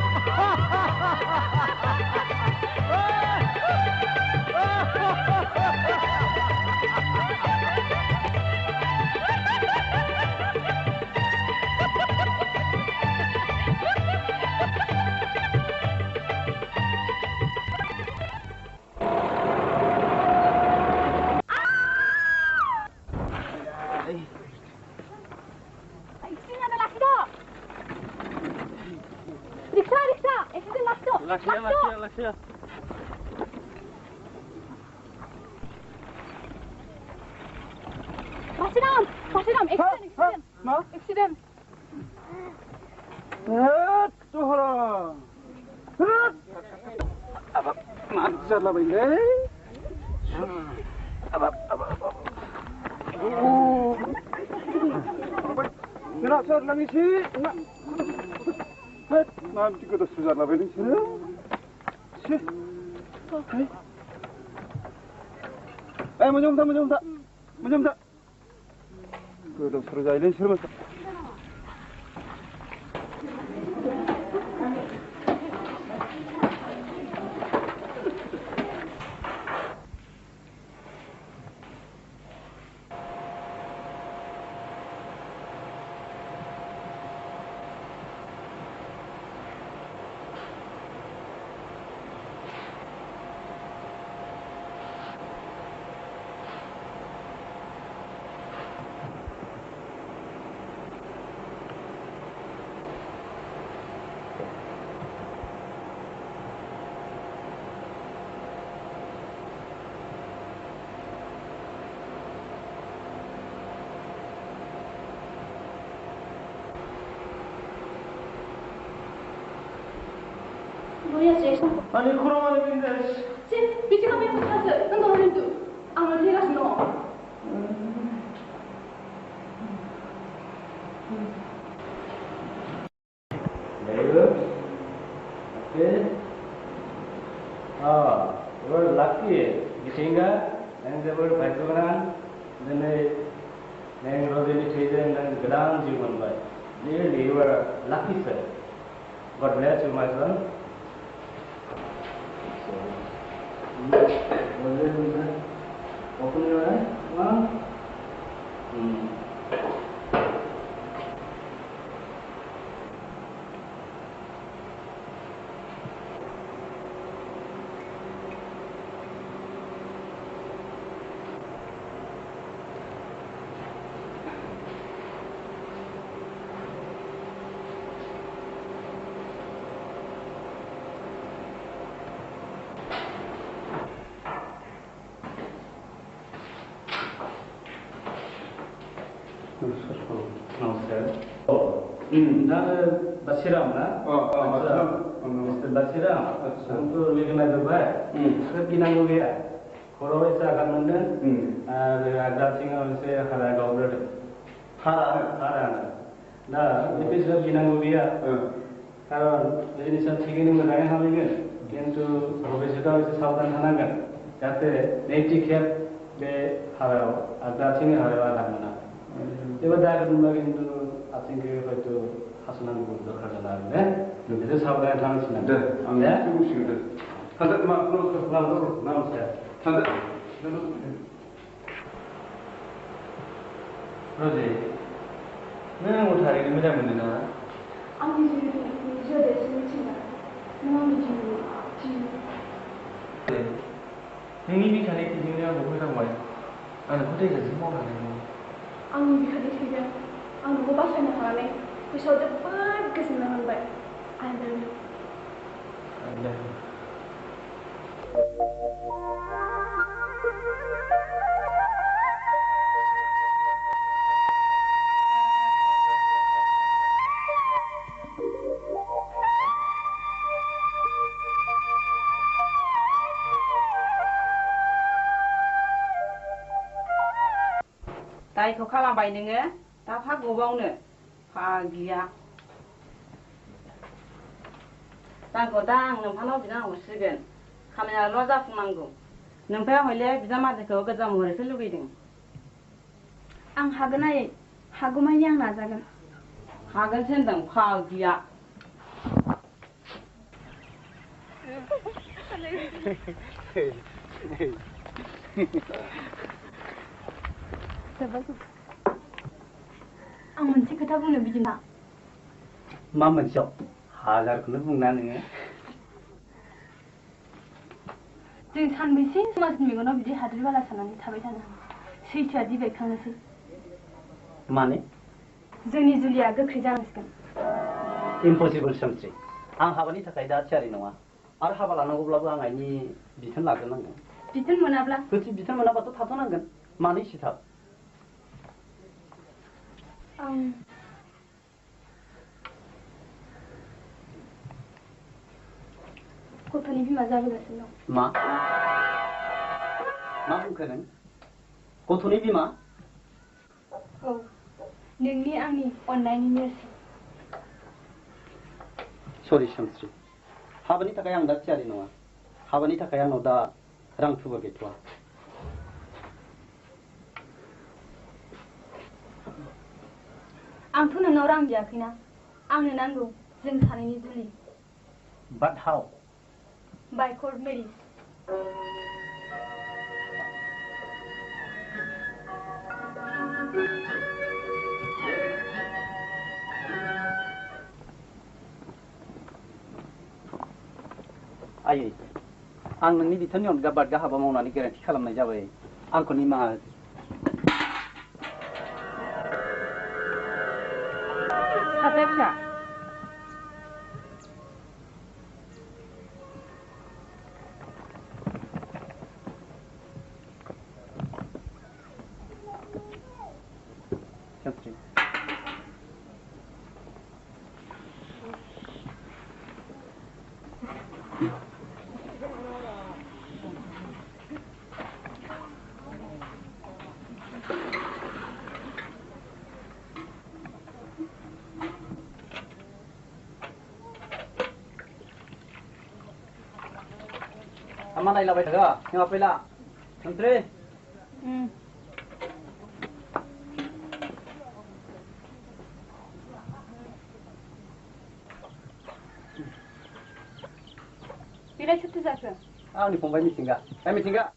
Laksia. Basiram, accident. Tuhara. Abab, macet lah bang. Abab. Nak sar lagi sih. Nanti kita sudah lah bang sini. Sih. Menyum tak. Kita suruh jalan sini. 아니 코로나 때문에 비치가 몇 번 탔어. 응거리도 아무리 해가지고. We're lucky. Gisinga, and they were Paitoran, then they rose in the season and Grand human by. Really, you were lucky, sir. God bless you, my son. Open your eyes. 나는 바시람나. Mr. Basiram, untuk legenda terbaik. Kepinang gue, kalau saya akan menden, ada singa saya hara gauber, hara. Nah, itu sudah pinang gue. Kalau jenis tinggi ni mereka hamilkan, কিন্তু ভবিষ্যতে হচ্ছে সাবধান থানাগান যাতে নেটি খেপ বে হারাও আর দাচিনি হারাও লাগবে না এবার দেখা তোমরা কিন্তু আজকে হয়তো হাসনান দরকার না যদি সাবধানে থাকছ না আমি খুশি হই তাহলে মা নাম স্যার তাহলে রোজি 너 못하게 뭐냐 문제나 아니 이제 대신 친다 너무 지금 नोंनि बिखानि थैजोंनो आंखौ मोजां मोनो आंनो फोथायजासे मावनानै आंनि बिखानि थैजों आं नोंखौ बासायनो हानानै गोसोआव जोबोद गोजोननाय मोनबाय I love you. दायखौ खालामबाय नोङो दा फा गोबावनो फागिया दांखौ दा आं नोंथांनाव बिना हरसिगोन खामानियाल' जाफुंनांगौ नोमफाया हयले बिजामादैखौ गोजा महरैसो लुगैदों आं हागोन आयै हागौमानि आं नाजागोन हागोनसो होनदों फागिया आं मोनसे खोथा बुंनो बिदिमा मा मोनसेयाव हाजारखौनो बुंना नोङो जों सानबैसे समाजनि मेगनाव बिदि हाद्रि बाला साननानै थाबाय थानो सैथोआ दि बेरखांनोसै माने जोंनि जुलिया गोख्रै जानांसिगोन इम्पसिबल सानस्रि आं हाबानि थाखाय दा थियारि नङा आरो हाबा लानांगौब्लाबो आं आइनि बिथोन लाग्रोनांगोन बिथोन मोनाब्ला बिथोन मोनाबाथ' थाथ'नांगोन मानो इसेथाब गथ'नि बिमा जाबोगासिनो दं मा बुंखो नों गथ'नि बिमा औ नोंनि आंनि अननायनि नेरसोन सरि सानस्रि हाबानि थाखाय आं दा थियारि नङा हाबानि थाखाय आंनाव दा रां थुबुर गैथ'वा आंथ' नोंनाव रां बियाखैना आंनो नांगौ जों सानैनि जुलि But how? By court marriage. आयै आं नोंनि बिथोननि अनगा बादगा हाबा मावनानै गोरोन्थि खालामनाय जाबाय आंखौ निमाहा सासे फिसा मा नायलाबाय थाखो जोंहा फैला सानस्रि बेलाय सोरथो जाखो आंनि फंबाय मिथिंगा मिथिंगा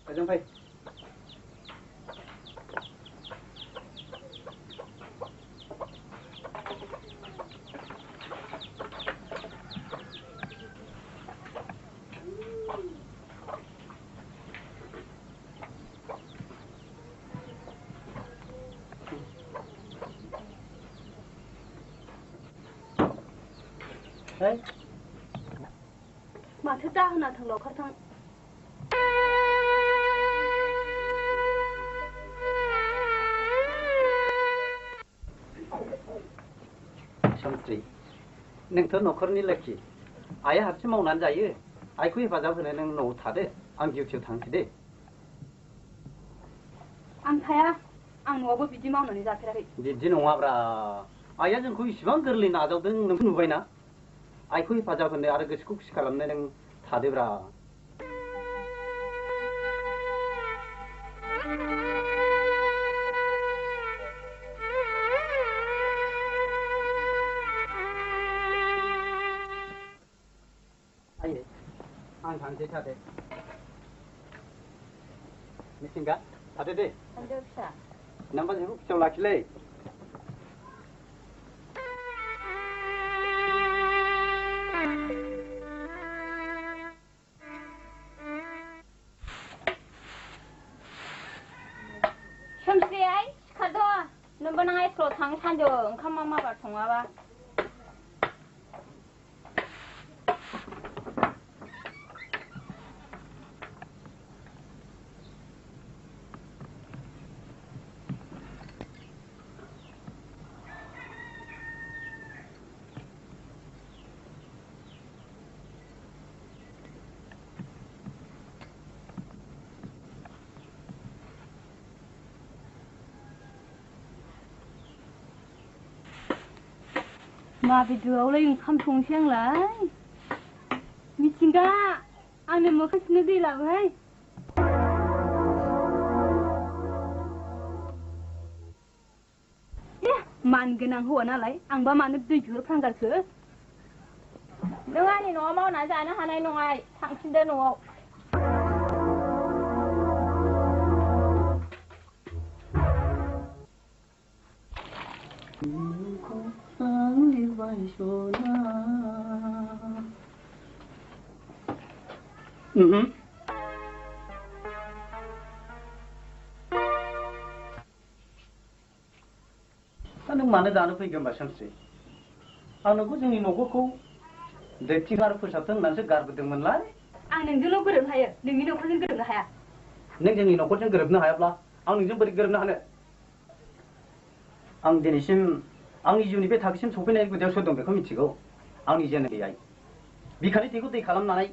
ओजों फै माथो दाहोनाथों लावखारथों सानस्रि नोंथ' न'खरनि लोखि आइया हारसिं मावनानै जायो आइखौ हेफाजाब होनो नों न'आव थादो आं डिउटियाव थांसै दे आं थाया आं न'आवबो बिदि मावनानै जाफेराखै बिदि नङाब्रा आइया जोंखौ इसिबां गोरलै नाजावदों नों नुबायना आइखौ हेफाजाब होनो आरो गोसोखौ खुसि खालामनो नों थादोब्रा आइयै आं थांसै थादो मिथिंगा थादो दे थांदो फिसा नोंबा जोंखौ खुसियाव लाखिलै सोमस्रिहाय सिखारद' नोंबो नों स्कुलाव थांनो सानदों ओंखामा माबार सङाबा माबेदोआवलाय ओंखाम संसै आंलाय मिथिंगा आंनो मोखां सुनो दै लाबोहाय मानगोनां हौवा नालाय आंबा मानो दै बिहरफ्रांगारखो नों आंनि न'आव मावनानै जानो हानाय नङा थांफिनदो न'आव नों मानो दानो फैगोन होनबा सानस्रि आं नोंखौ जोंनि न'खरखौ दैथिगार फोसाबथों होननानैसो गारबोदोंमोनलाय आं नोंजोंल' गोरोबनो हायो नोंनि न'खरजों गोरोबनो हाया नों जोंनि न'खरजों गोरोबनो हायाब्ला आं नोंजों बोरै गोरोबनो हानो आं दिनैसिम आंनि जिउनि बे थाखोसिम सफैनायनि गुदियाव सोर दं बेखौ मिथिगौ आंनि जेनाखि आइ बिखानि थैखौ दै खालामनानै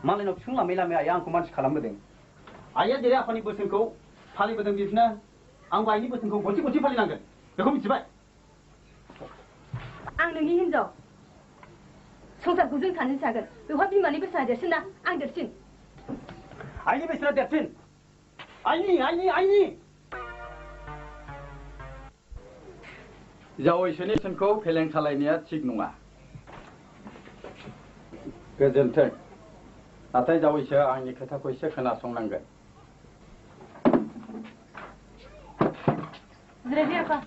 मालायनाव बिफां लामै लामै आइया आंखौ मानसि खालामबोदों आइया जेरै आफानि बोसोनखौ फालिबोदों बिदिनो आंबो आइनि बोसोनखौ गथि गथि फालिनांगोन बेखौ मिथिबाय आं नोंनि हिनजाव संसारखौ जों सानैजों जागोन बेवहाय बिमानि बेसेना देरसिन ना आं देरसिन आइनि बेसेना देरसिन आइनि जावैसोनि बोसोनखौ फेलें खालायनाया थिग नङा गोजोन्थों नाथाय जावैसोआ आंनि खोथाखौ एसे खोनासंनांगोन जिरायदो आफा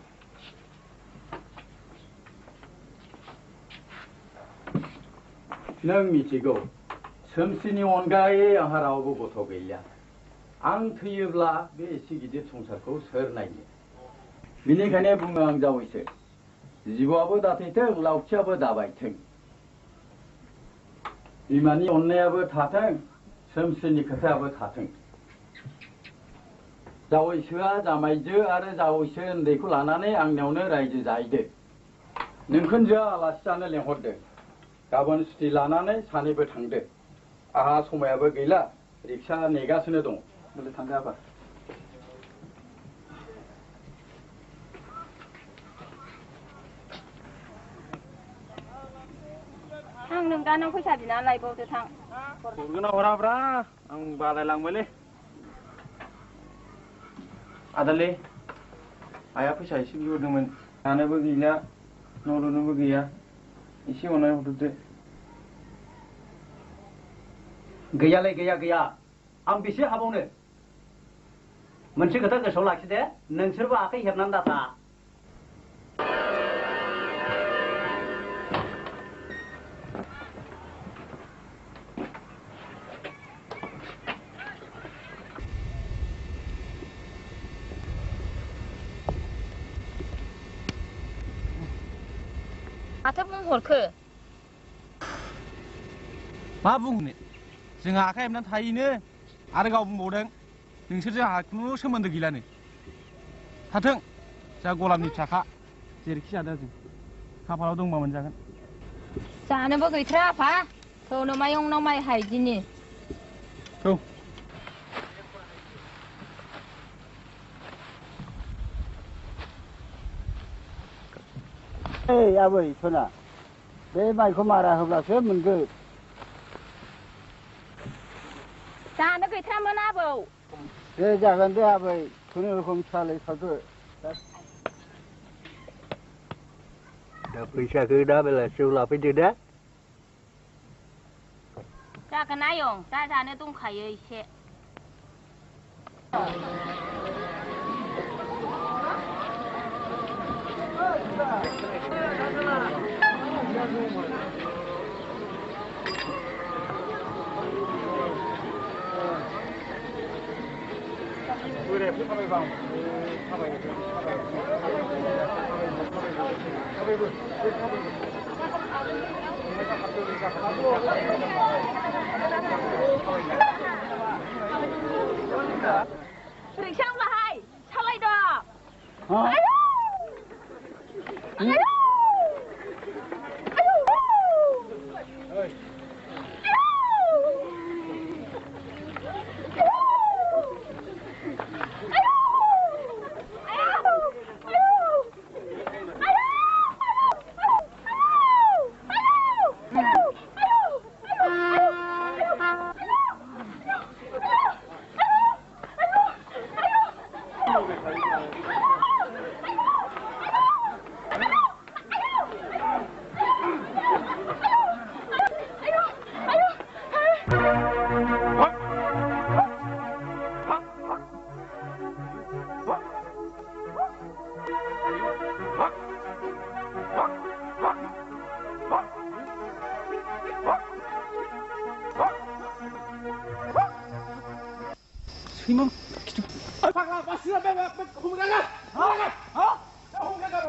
नों मिथिगौ सोमसिनि अनगायै आंहा रावबो गथ' गैलिया आं थैयोब्ला बे एसे गिदिर संसारखौ सोर नायनो बिनिखायनो बुङो आं जावैसो जिबौआबो दाथैथों लावथियाबो दाबायथों बिमानि अननायाबो थाथों सोमसिनि खोथायाबो थाथों जावैसोआ जामायजो आरो जावैसो उन्दैखौ लानानै आंनियावनो रायजो जाहैदो नोंखुनजोआ आलासि जानो लेंहरदों गाबोन सुटि लानानै सानैबो थांदो आंहा समायाबो गैला रिक्सा नेगासिनो दं बोलो थांदो आबा थां नों दा नों फैसा बिनानै लायबावदो थां हरगोन ना हराब्रा आं बालायलांबायलै आदालै आइया फैसा एसे बिहरदोंमोन जानोबो गैला न' लुनोबो गैया एसे अननानै हरदो गैयालै गैया आं बेसे हाबावनो मोनसे खोथा गोसोआव लाखि दे नोंसोरबो आखाइ हेबनानै दाथा माथो बुंहरखो मा बुंनो जोंहा आखाइ हेबनानै थायोनो आरो गाव बुंबावदों नोंसोरजों आंहा खुनु सोमोन्दो गैलानो थाथों जोंहा गलामनि फिसाखा जेरैखि जादों जों खाफालाव दंबा मोनजागोन जानोबो गैथ्रा आफा थौनो मायंनाव माइ हायदिनि थौ आबै सना बे माइखौ मारा होब्लासो मोनगोन जानो गैथ्रामोन आबौ दे जागोन दे आबै खुनुरुखुम सालाय खावदो दा फैसाखौ दा बेलासियाव लाफैदो दे जागोन आयं दा जानो दंखायो एसे रिक्सायावलाहाय सालायदो सैमा खिथु फाग्ला बासिरा बे हमगागा हा हमगागा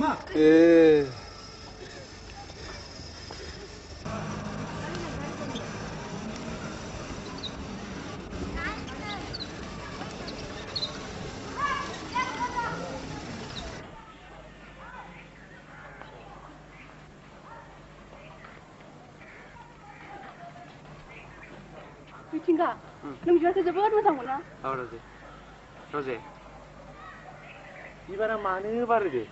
मा ए मिथिंगा नों बिबारखौ जोबोद मोजां मोना औ रजे रजे बिबारा मानो बारो दे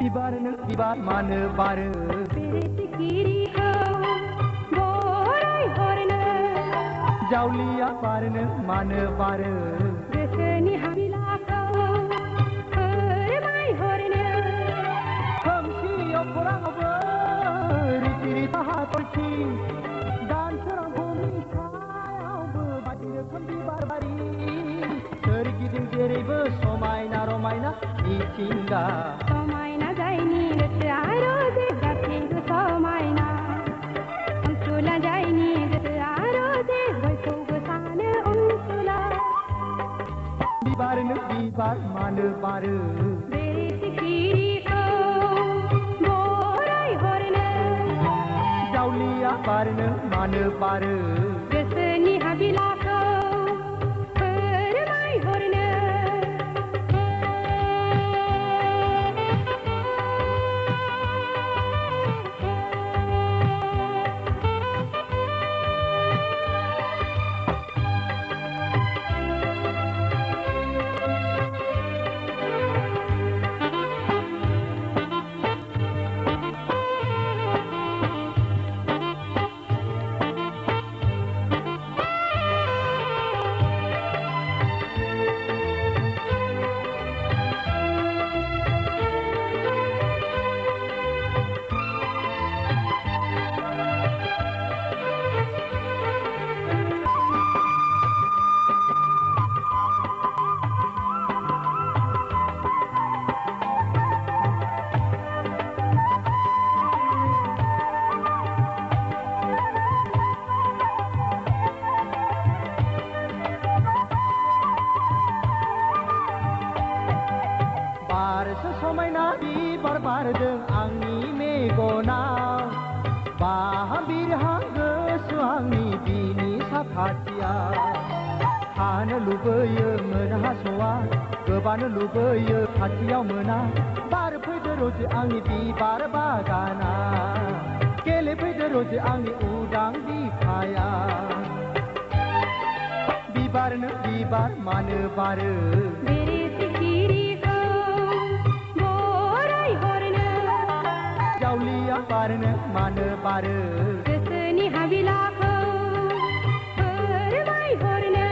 बिबार मानो बारो जावलिया बारनो मानो बारो गोसोनि हाबिलाखौ फोरमायहरनो खोमसियाव खौराङावबो रिथि रिथा हाथरखि दानसोरां भुमनि सायावबो बायदि रोखोम बिबार बारि सोरगिदिं जेरैबो समायना रमायना मिथिंगा समायना जायनि गोसोआ रोजे गासैबो समायना अनसुला जायनि गोसोआ रोजे बयखौबो सानो अनसुला बिबारनो बिबार मानो बारो बेरे सिखिरिखौ बरायहरनो जावलिया बारनो मानो बारो गोसोनि हाबिलाखौ फोरमायहरनो समायना बिबार बारदों आंनि मेगनाव बाहा बिरहां गोसो आंनि बिनि साखाथियाव थानो लुबैयो मोनहास'आ गोबानो लुबैयो खाथियाव मोना बारफैदो रोजे आंनि बिबार बागाना गेलेफैदो रोजे आंनि उदां बिखाया बिबारनो बिबार मानो बारो जावलिया बारनो मानो बारो गोसोनि हाबिलाखौ फोरमायहरनो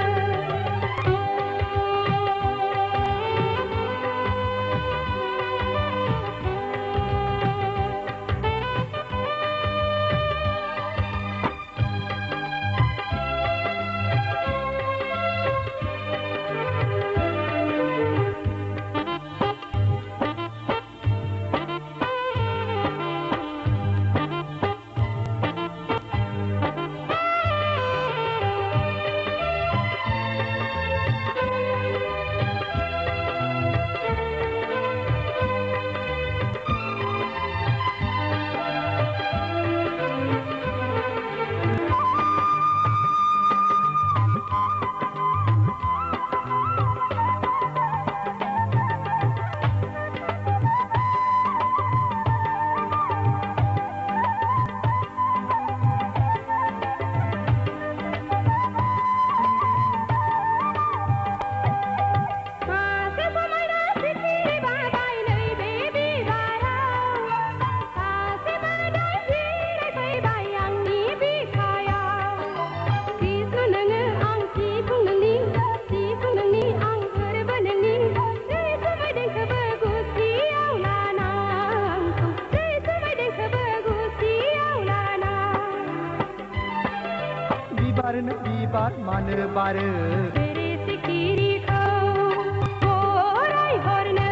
बारनो बिबार मानो बारो बेरे सिखिरिखौ बरायहरनो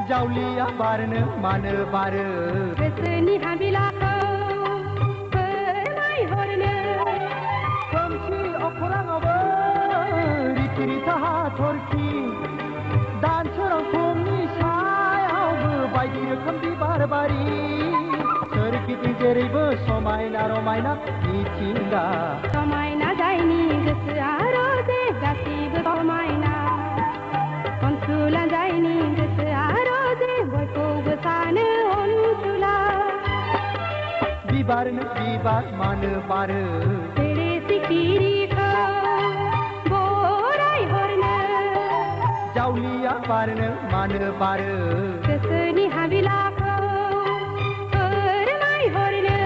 जावलिया बारनो मानो बारो गोसोनि हाबिलाखौ फोरमायहरनो खोमसि अखराङावबो रिथि रिथा हाथरखि दानसोरां समनि सायावबो बायदि रोखोम बिबार बारि सोरगिदिं जेरैबो समायना रमायना मिथिंगा समायना जायनि गोसोआ रोजे गासिबो समायना अनसुला जायनि गोसोआ रोजे बयखौबो सानो अनसुला बिबारनो बिबार मानो बारो बेरे सिखिरिखौ बरायहरनो जावलिया बारनो मानो बारो गोसोनि हाबिलाखौ फोरमायहरनो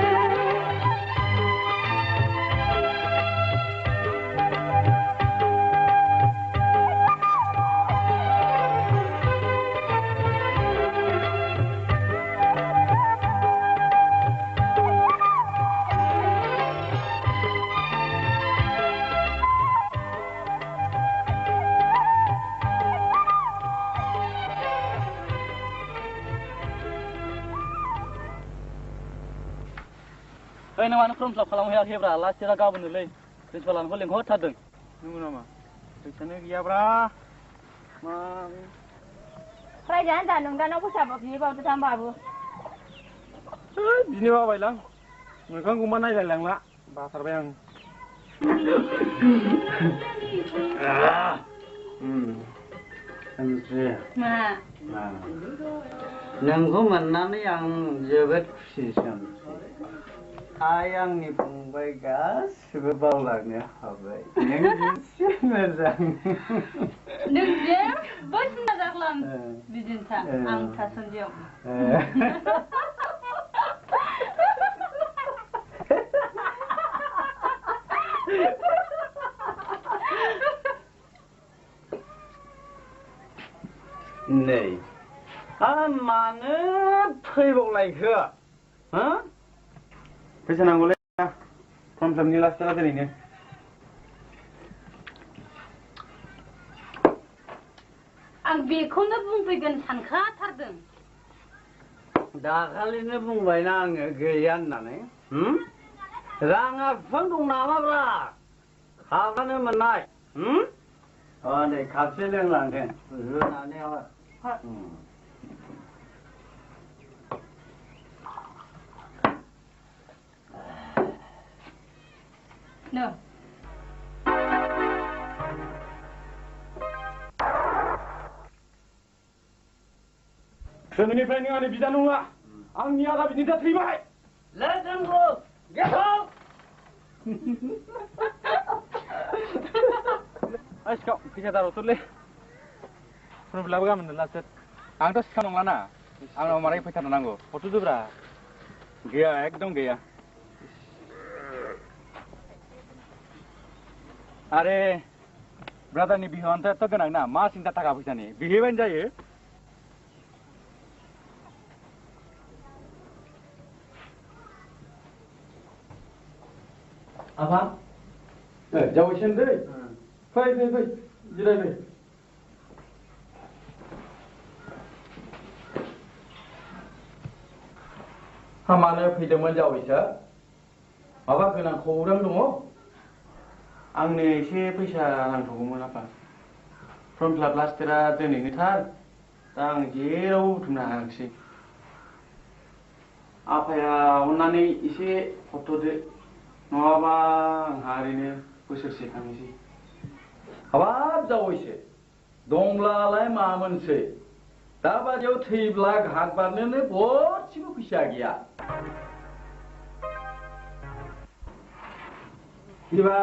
ओइ नों मानो फर्म फिलाप खालामहैयाखैब्रा लास्ट डेटआ गाबोननोलै प्रिन्सिपालानोखौ लेंहरथारदों नंगौ नामा फैसायानो गैयाब्रा मा फरायजानो दा नोंदानाव फैसा बिबावदो दां बाबु बिनो बाबायलां मोखां गमा नायलायलांला बाथारबाय आं नोंखौ मोननानै आं जोबोद खुसिसोम आइ आंनि फंबाय गासिबो बावलांनो हाबाय नों एसे मोजां नों जेबो सिन्था दाखालाम बिदिनोखा आं थासान्दियाव नै आं मानो फैबावलायखो हा फैसा नांगौलै फर्म फिलापनि लास्ट डेटआ दिनैनो आं बेखौनो बुंफैगोन सानखाथारदों दाखालिनो बुंबायना आङो गैया होननानै राङा बिफां दं नामाब्रा खाब्लानो मोननाय नै खापसे लोंलांदों रुनानै No. दिनैनिफ्राय नों आंनि बिदा नंला आंनि आदा बिनिथा थैबाय Let them go! Get out! सिखाव फैसा दारथ'लै फर्म फिलापआ गाबोननो लास्ट डेट आंथ' सिखाव नंलाना आंनाव मारै फैसा नांगौ हरथ'दोब्रा गैया एकदम गैया आरे ब्रादारनि बिहावानोथ' एथ' गोनां ना मा सिन्था थाखा फैसानि बिहैबानो जायो आफा जावैसोन दै फै फै फै जिरायफै मानो फैदोंमोन जावैसो माबा गोनां खौरां दङ आंनो एसे फैसा नांथ'गौमोन आफा फर्म फिलाप लास्ट डेटआ दिनैनोथार दा आं जेरावबो बुथुमनो हायाखिसै आफाया अननानै एसे हरथ'दो नङाबा आंहा ओरैनो बोसोरसे थांनोसै हाबाब जावैसो दंब्लालाय मामोनसै दाबादियाव थैब्ला घाट बारनोनो गरसेबो फैसा गैया बिदिबा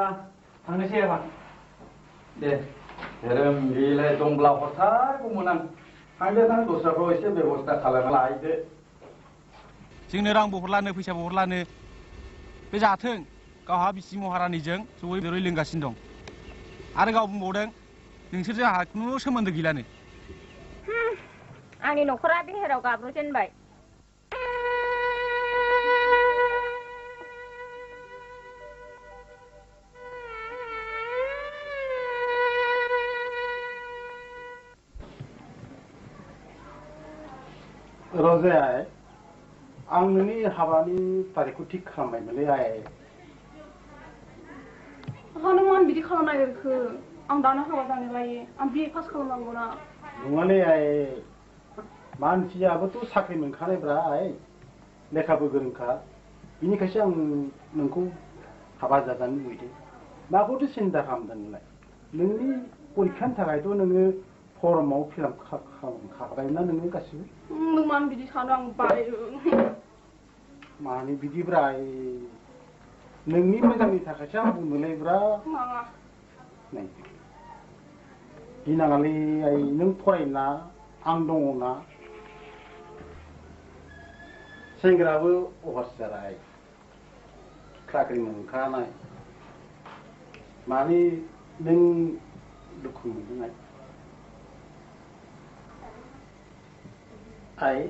थांनोसै आफा दे धोरोम गैयैलाय दंब्ला हरथारगौमोन आं थांदो दस्राफ्राव एसे बेबस्था खालामना लाहैदो जोंनो रांबो हरलानो फैसाबो हरलानो बे जाथों गावहा बिसि महारानिजों जयै बेरै लोंगासिनो दं आरो गाव बुंबावदों नोंसोरजों आंहा खुनु सोमोन्दो गैलानो आंनि न'खरा बेहेराव गाब्र'जेनबाय रजाया आं नोंनि हाबानि तारिखखौ थिग खालामबायमोनलै आइ नों मानो बिदि खालामनागिरखो आं दानो हाबा जानो लायो आं BA पास खालामनांगौना नङालै आइ मानसियाबोथ' साख्रि मोनखानायब्रा आइ लेखाबो गोरोंखा बिनिखायसो आं नोंखौ हाबा जाजानो लुबैदों माखौथो सिन्था खालामदों नोंलाय नोंनि परिखानि थाखायथ' नोङो फर्माव फिलाप खालामखाबायना नोङो गासिबो नों मानो बिदि सानो आं बायो मानो बिदिब्रा आइ नोंनि मोजांनि थाखायसो आं बुंदोंलैब्रा नाङा नै गिनाङालै आइ नों फरायना आं दङना सेंग्राबो अभारसियार आइ साख्रि मोनखानाय माने नों दुखु मोनदों आइ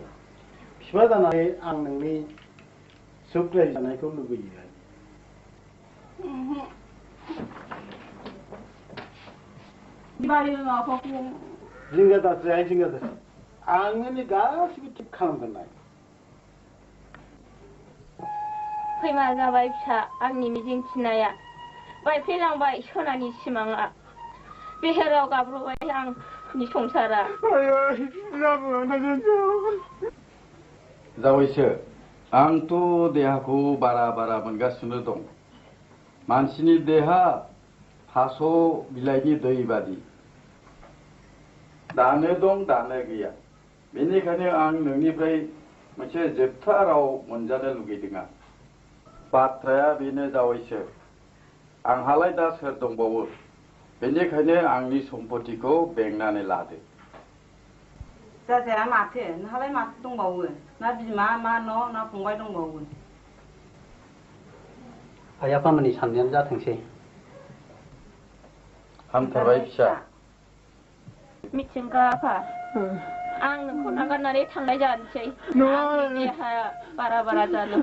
बिफा जानानै आं नोंनि सुख रायजो जानायखौ लुबैयो आइ जिंगा दासै आइ जिंगा दासै आंनो नै गासिबो थिग खालामगोन आइ फैमा जाबाय फिसा आंनि मिजिं थिनाया बायफ्लेलांबाय सनानि सिमाङा बेहेराव गाब्रबाय आंनि संसारा जावैसो आंथ' देहाखौ बारा मोनगासिनो दं मानसिनि देहा थास' बिलाइनि दै बादि दानो दं दानो गैया बेनिखायनो आं नोंनिफ्राय मोनसे जोबथा राव मोनजानो लुगैदों आं बाथ्राया बेनो जावैसो आंहालाय दा सोर दंबावो बेनिखायनो आंनि सम्पतिखौ बेंनानै लादो जाजाया माथो नोंहालाय माथो दंबावो ना बिमा मा न' ना फंबाय दंबावो आइ आफामोननि साननायानो जाथोंसै हामथारबाय फिसा मिथिंगा आफा आं नोंखौ नागारनानै थांनाय जानोसै आंनि देहाया बारा जानो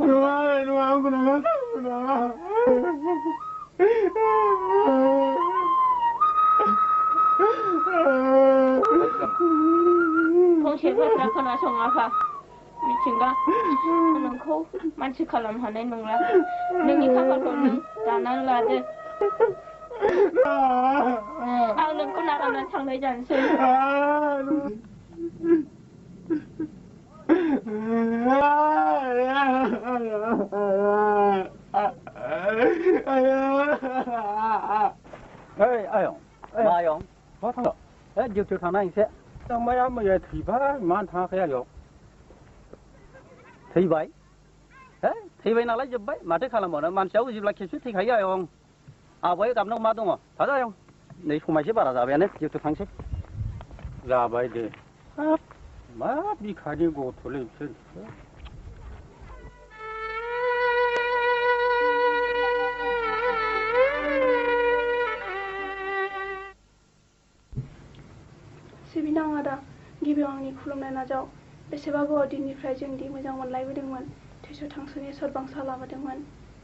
फंसे बाथ्रा खोनासं आफा मिथिंगा नोंखौ मानसि खालामनो हानाय नंला नोंनि खाफालखौ नों दानानै लादो आं नोंखौ नागारनानै थांनाय जानोसै ओइ आयं मा आयं बहा थांनो डिउटियाव थांना एसे फंबाया मैया थैबाय मानो थाङाखै आयं थैबाय हे थैबाय नालाय जोब्बाय माथो खालामबावनो मानसिया उजिब्ला खेबसे थैखायो आयं आबहाय गाबनांगौ मा दङ थादो आयं नै समायसे बारा जाबायानो डिउटियाव थांसै जाबाय दे हाब मा बिखानि गथ'लै बिसोर सिबिनां आदा गिबियाव आंनि खुलुमनाय नाजाव बेसेबा गोबाव दिननिफ्राय जोंदि मोजां मोनलायबोदोंमोन थैस' थांस'नि सोरबांसा लाबोदोंमोन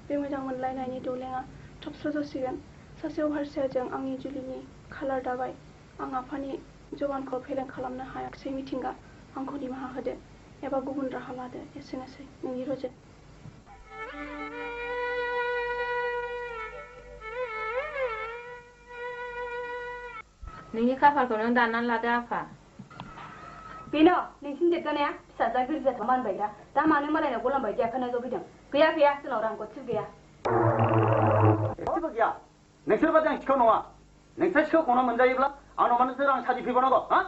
बे मोजां मोनलायनायनि दौलेङा थबस्र' जासिगोन सासे अभारसियारजों आंनि जुलिनि खालार दाबाय आं आफानि जबानखौ फेलें खालामनो हायाखिसै मिथिंगा आंखौ निमाहा होदो एबा गुबुन राहा लादो एसेनोसै नोंनि रजे नोंनि खाफालखौ नों दाननानै लादो आफा बेनो नोंसिनि देरगानाया फिसाज्ला गिर्जाखौ मानबाय दा मानो मालायनाव गलाम बायदि आखाइनाव जफैदों गैया जोंनाव रां गरसेबो गैया गरसेबो गैया नोंसोर बादि आं सिखाव नङा नोंसोर सिखाव खावना मोनजायोब्ला आंनाव मानोथो रां सादि फैबावनांगौ हा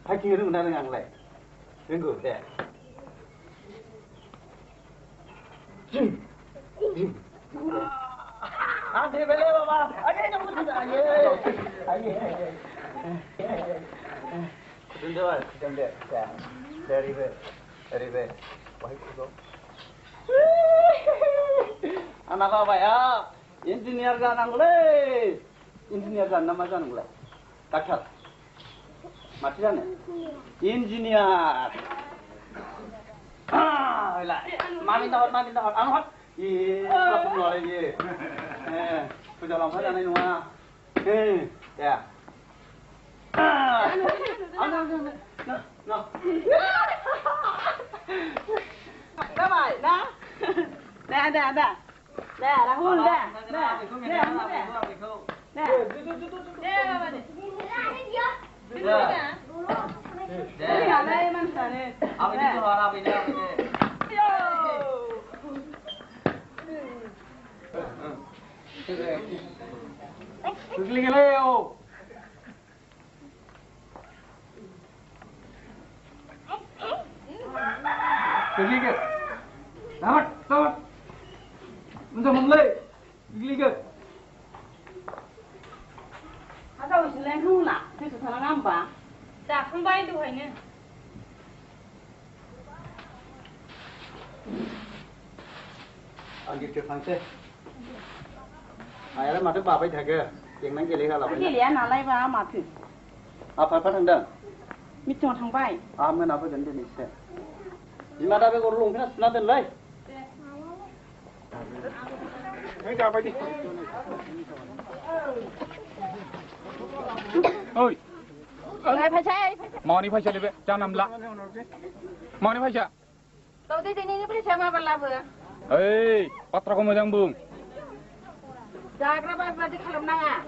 हाइकिं रोंगोना रोङा आंलाय रोंगौ दे आं थैबायलै बाबा खुदुमदो ओरैबो बहाय खुदौ आंना बाबाया इन्जिनियार जानांगौलै इन्जिनियार जानो ना मा जानांगौलाय डाक्टार माथो जानो इन्जिनियार मामि दाहर आं हर 예, 아픈 말이지. 예, 부자랑 화자네 누나. 예, 야. Các bạn đó. Nè nè nè. Nè là hôn nè. Nè. Nè. Nè. Đây là đây mang sả này. Abi itu orang abi dia. Pergi leo. Pergi ke? Selamat, selamat. Untuk memulai. Pergi ke? Ada usul lain không nak? Saya sudah nampak. Dah, kembali tu hanya. Anh kêu phăng xe. Ai đó mà thức bà phải thật kìa. Chuyện nắng kia lý ra là cái liền nào lấy vào mà thử. phát thằng đằng. Mít cho thằng bay. Mới nào phải đến đây xe. Nhưng mà đã bị gồm luôn thế nào đến lấy. Hãy chào bay đi. Ôi. Này phải xe. Mau ni phải xe đi bé, jangan nằm lạ. Mau ni phải xe. Tao đi ini boleh sama bala vừa. Hei, patra kamu yang bung. Jaga apa di kalau nanga.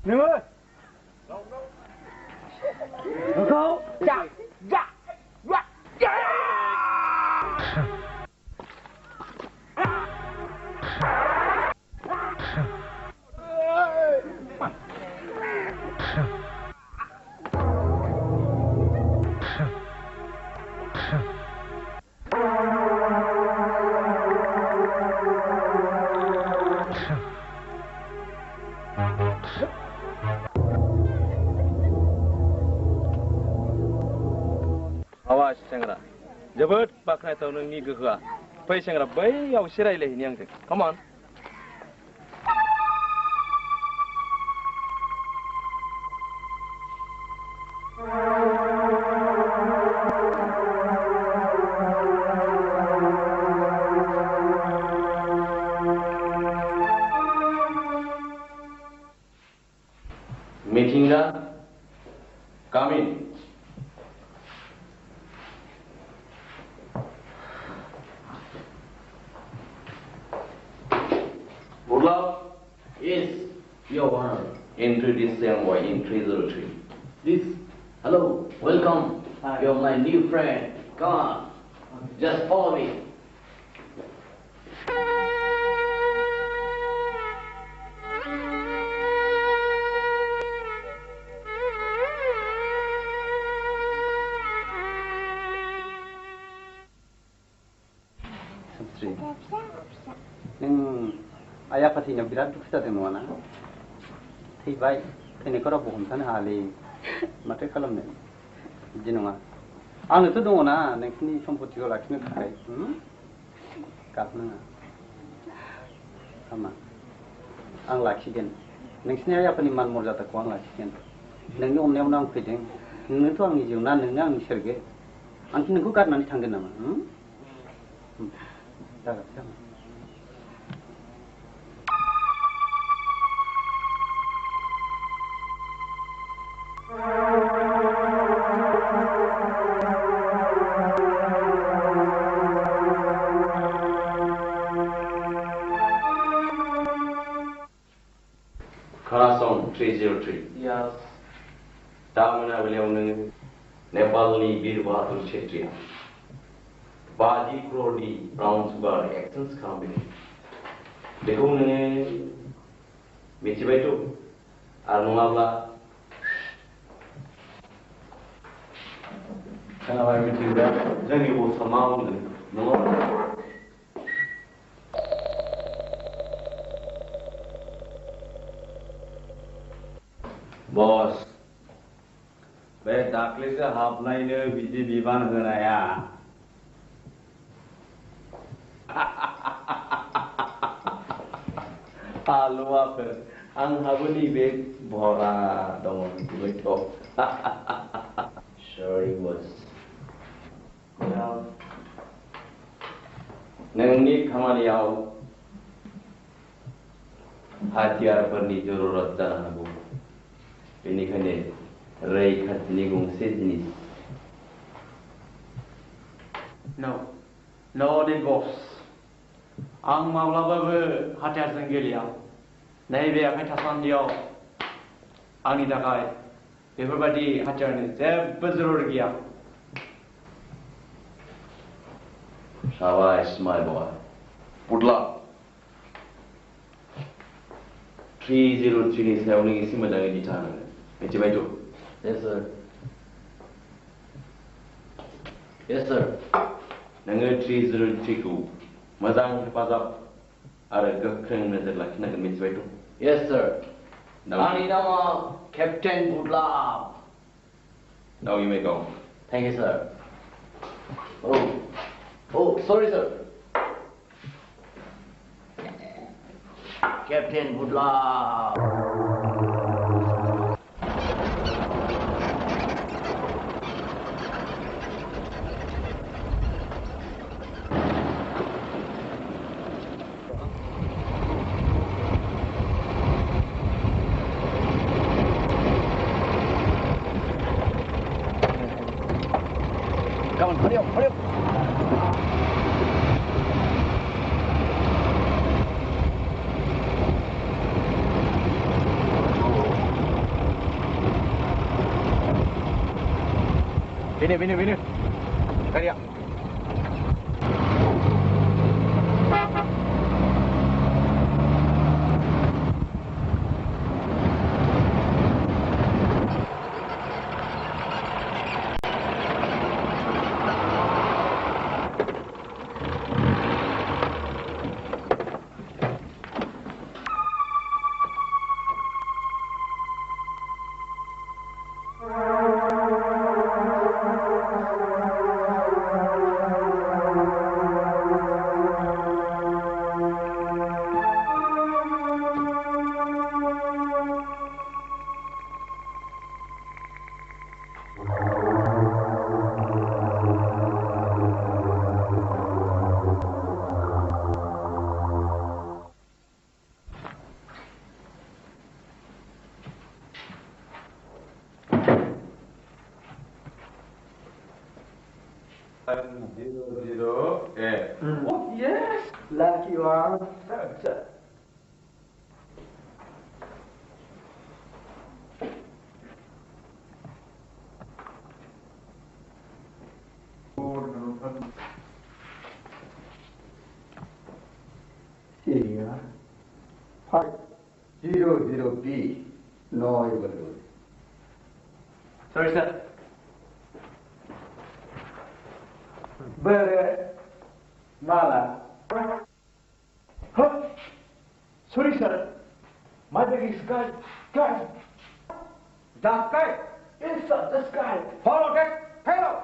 Nương ơi. Nương không? Dạ, dạ, dạ, dạ. Awas sengsara, जोबोद बाख्नायथाव नोंनि गोहोआ। फै सेंग्रा बैयाव एसे रायलायहैनि आंजों। Come on. मिथिंगा, come in. Yes, Your Honor. Introduce young boy in treasury. This, hello, welcome. Hi. You're my new friend. Come on, just follow me. Ayah pasti nak birat duka sahaja nuana. Tiba, ini kau rabu humsan hali, mata kalau ni, jenunga. Anu tu nuana, neng ni samputi kau laki ni kai, kapna. Sama, ang laki kan. Neng ni ayah pani man murjata kau ang laki kan. Neng ni omnya orang fitting, neng tu ang ni jiuna, neng ang ni serge. Angki neng kau kat nani tanggen nama. Dah, sama. Karasong treasury. Yes. Damana beliau ni Nepal ni Bir Bahadur Kshetriya. Baji Krodi Brown Sugar Actions Company. Dekho ni mincibai tu, arnungabla. Kenapa mincibai? Jangan ibu sama ni, nunggu. बस बे दाख्लैसो हाबनायनो बिदि बिबान होनाया हालुवाफोर आंहाबो नैबे भरा दङ मिथिबायथ' Sure he was. नोंनि खामानियाव हाथियारफोरनि जरुरत जानो हागौ बेनिखायनो रैखाथिनि गंसे जिनिस No, boss. आं माब्लाबाबो हाथियारजों गेलेया नैबे आखाइ थासान्दियाव आंनि थाखाय बेफोरबायदि हाथियारनि जेबो जरुरत गैया Shabash, my boy. Good luck. 303 नि सायाव नों एसे मोजाङै दिथा होनांगोन मिथिबायथ' Yes, sir. Yes, sir. नोङो 303 खौ मोजां हेफाजाब आरो गोख्रों नोजोर लाखिनांगोन मिथिबायथ' Yes, sir. आंनि नामा Captain Budla. Now you may go. Thank you, sir. Oh, sorry, sir. Captain Budla. Come on, hurry up, hurry up. Vini. Hurry up. Oh, yes. Lucky one. Here, 500B, no evaluation. Sorry, sir. Bere Mala. Huh? Sorry, sir. My bag is guy. That guy? Yes, sir, this guy. Follow that. Hello.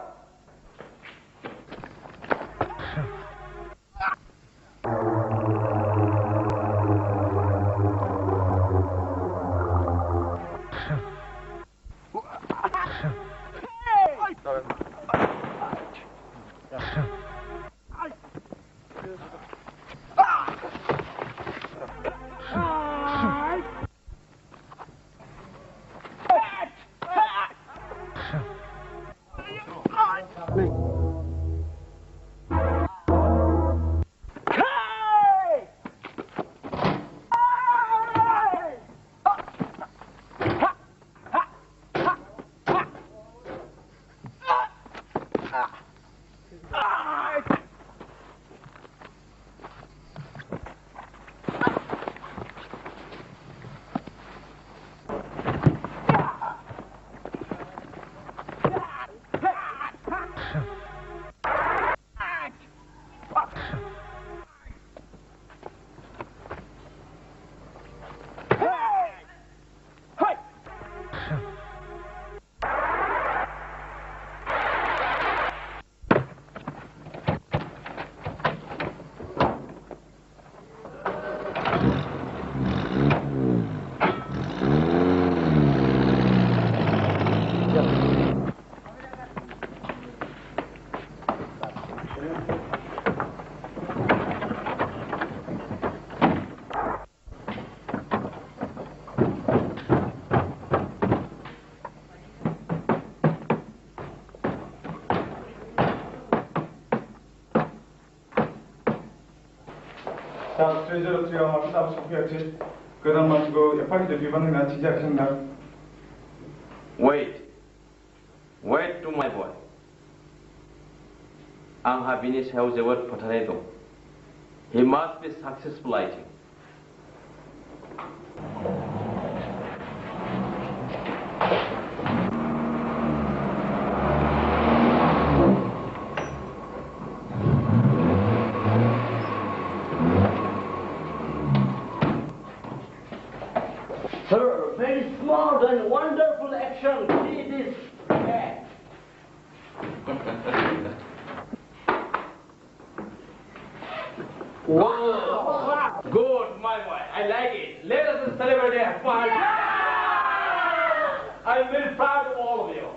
트레저러 트리가 마트 다부 소피야지. 그다음 마치고 에파기도 비반응 나 진짜 생각. Wait to my boy. आंहा बिनि सायाव जोबोद फोथायनाय दं. He must be successful, I think. Sir, very smart and wonderful action. See this. Wow! Good, my boy. I like it. Let us celebrate a party. I'm very proud of all of you.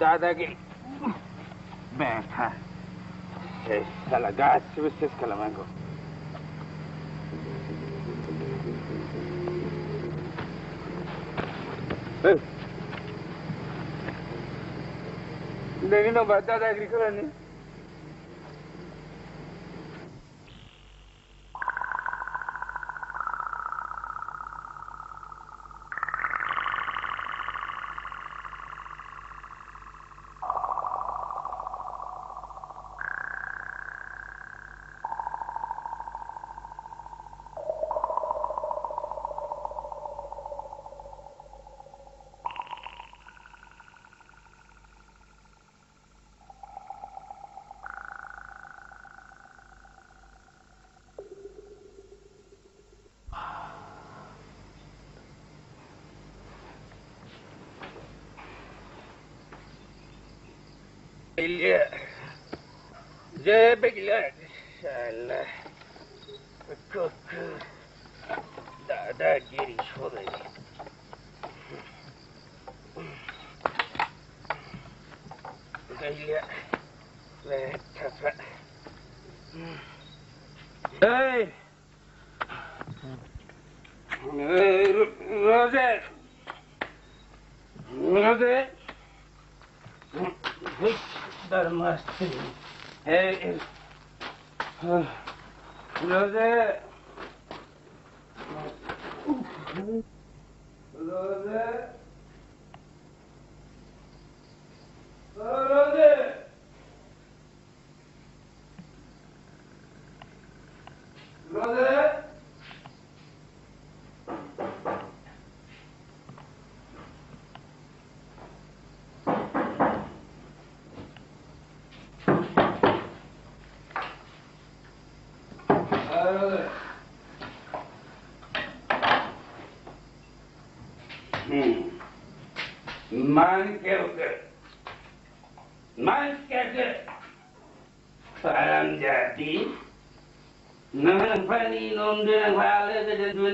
दादागिरी बैठा साला गासिबो सेस खालामनांगौ नोंनि number दादागिरि खालामनो Begila, salah, kuku, दादागिरी छोड़े, गैया, बैठा, रोज़े, धर्मस्थी, रोज़े, Salam jadi, nang pani nom dengan wala ke dulu.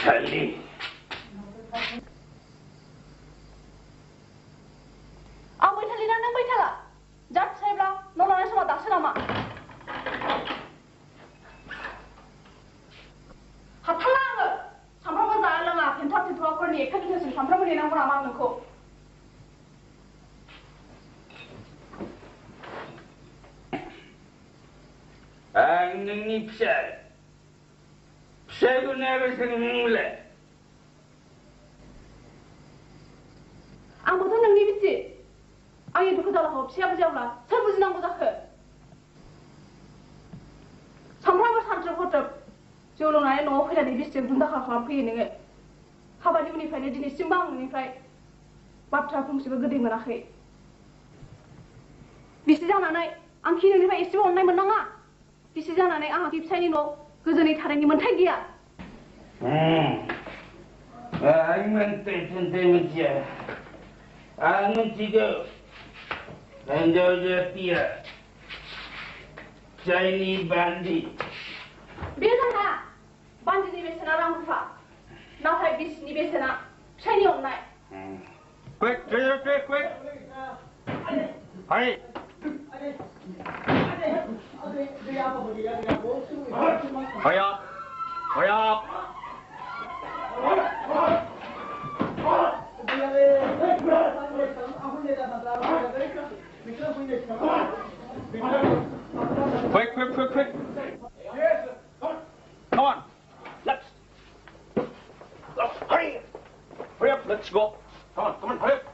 Kali. Ang बैठा लिना नंग बैठा ला, जब नोंनि फिसायखौ नायबायसो नोंलाय आंबोथ' नोंनि बिसि आंनि दुखु दालाखौ फिसाया बुजियाब्ला सोर बुजिनांगौ जाखो सानफ्रामबो सानथ्रोब हरथ्रोब जौ लोंनानै न'आव फैनानै बिसिजों दुमदाखाल खालामफैयो नोङो हाबानि उननिफ्रायनो दिनैसिमबो आं नोंनिफ्राय बाथ्रा फंसेबो गोदै मोनाखै बिसि जानानै आं खि नोंनिफ्राय एसेबो अननाय मोननाङा बिसि जानानै आंहा खि फिसायनि न' गोजोनै थानायनि मोन्थाय गैया आं मोन्थाय मिथिया आं मिथिगौ हिन्जाव जातिया फिसायनि बान्दि बे जोंहा बान्दिनि बेसेना रां रुफा नाथाय बिसिनि बेसेना फिसायनि अननाय Quick, quick, quick! Hurry! Hurry up! Hurry up! Quick, quick, quick, quick! Come on! Let's hurry! Hurry up! Let's go! Come on, hurry up!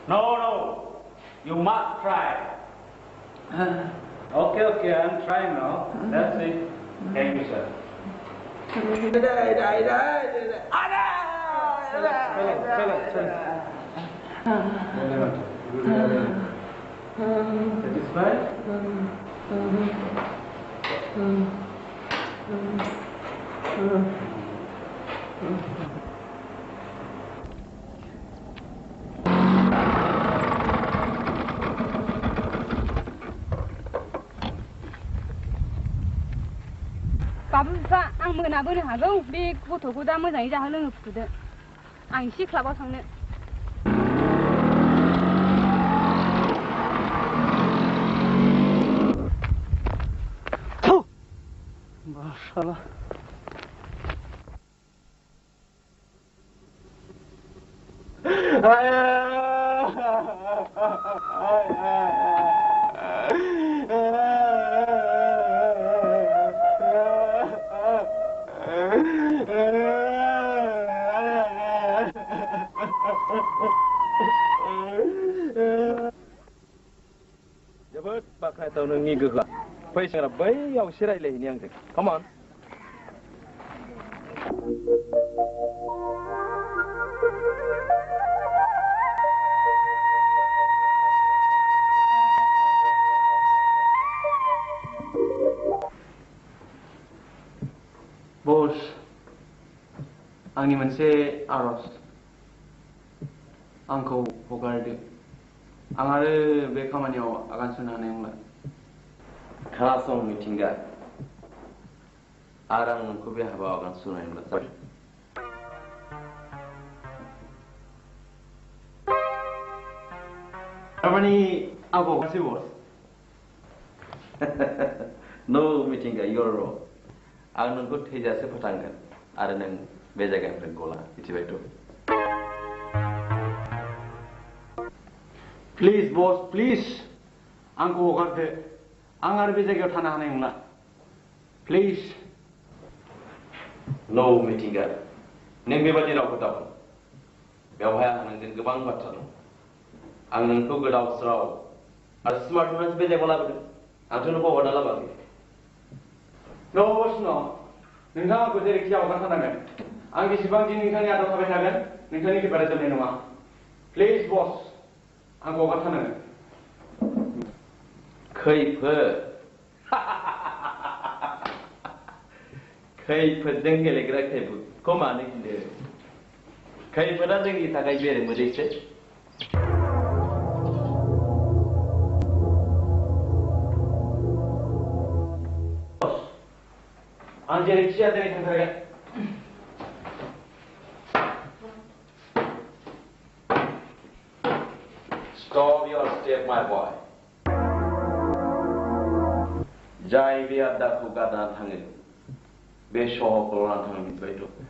No. You must try. Okay, I'm trying now. That's it. Thank you, sir. Satisfied? बाबु बिफा आं मोनाबोनो हागौ बे गथ'खौ दा मोजाङै जाहो लोङो फुथुदो आं एसे क्लाबाव थांनो माशाल्लाह जोबोद बाख्नायथाव नोंनि गोहोआ फै सेंग्रा बैयाव एसे रायज्लायहैनि आंजों Come on. बस आंनि मोनसे आरज आंखौ हगारदो आं आरो बे खामानियाव आगान सुरनो हानाय नंला खोनासं मिथिंगा आरो आं नोंखौ बे हाबायाव आगान सुरनाय नंला Tamani aku kasih bos. No mitingga you're wrong. Ang nunggu thejase petanggan. Ada nang bejaga yang bergola. Itu itu. Please boss, please. Angku karte. Ang ada bejaga tanah neng lah. Please. No mitingga. Neng bebadi rau ketapan. Bewaya nang den gebang batang. Ang nunggu gedau serau. Ada smart man bejaga bola betul. Antu nunggu bola lagi. No boss no. नोंथाङा आंखौ जेरैखि जाया हगारथारनांगोन आं बेसेबां दिन नोंथांनि आदार थाबाय थागोन नोंथांनि खैफोदा जोबनाय नङा प्लिज बस आंखौ हगारथारनांगोन खैफोदजों गेलेग्रा खैफोदखौ मानो गिनो खैफोदा जोंनि थाखाय बेरे मोदैसो आं जेरैखि जाया दिनै थांथारगोन Stop your step, my boy. Jai be adakku gadan थाङो बे सहरखौ लानानै थाङो मिथिबाय थ'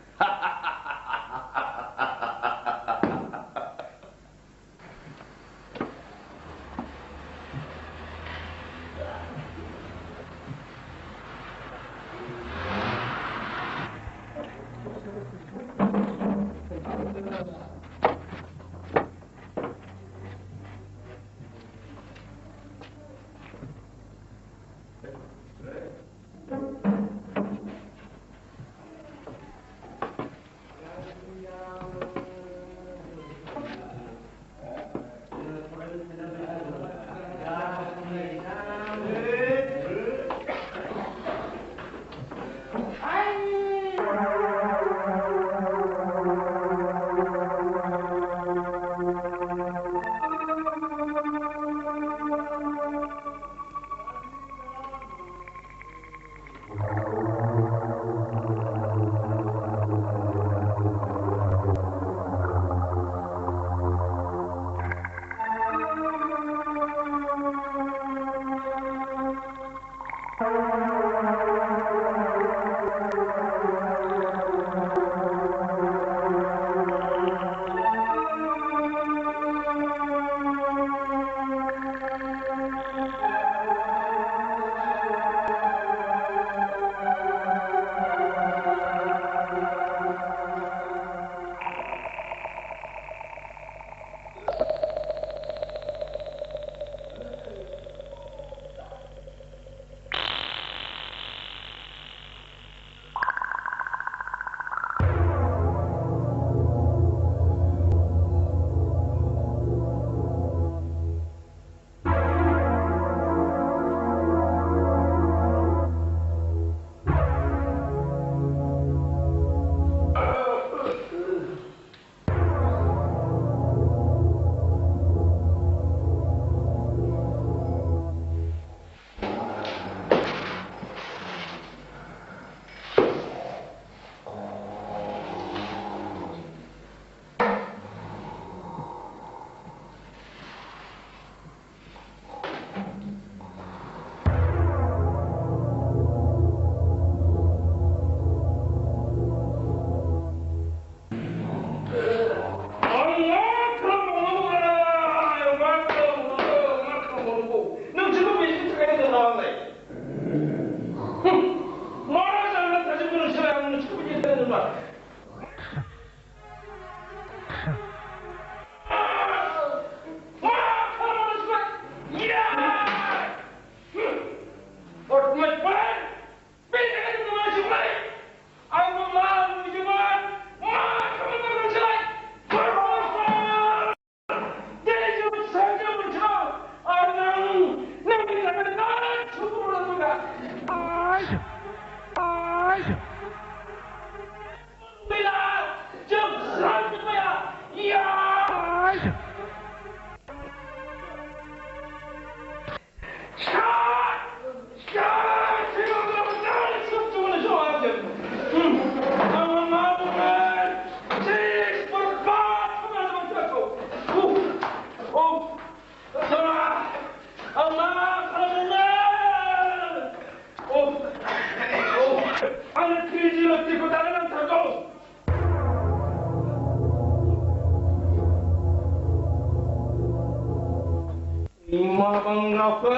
이마방 앞을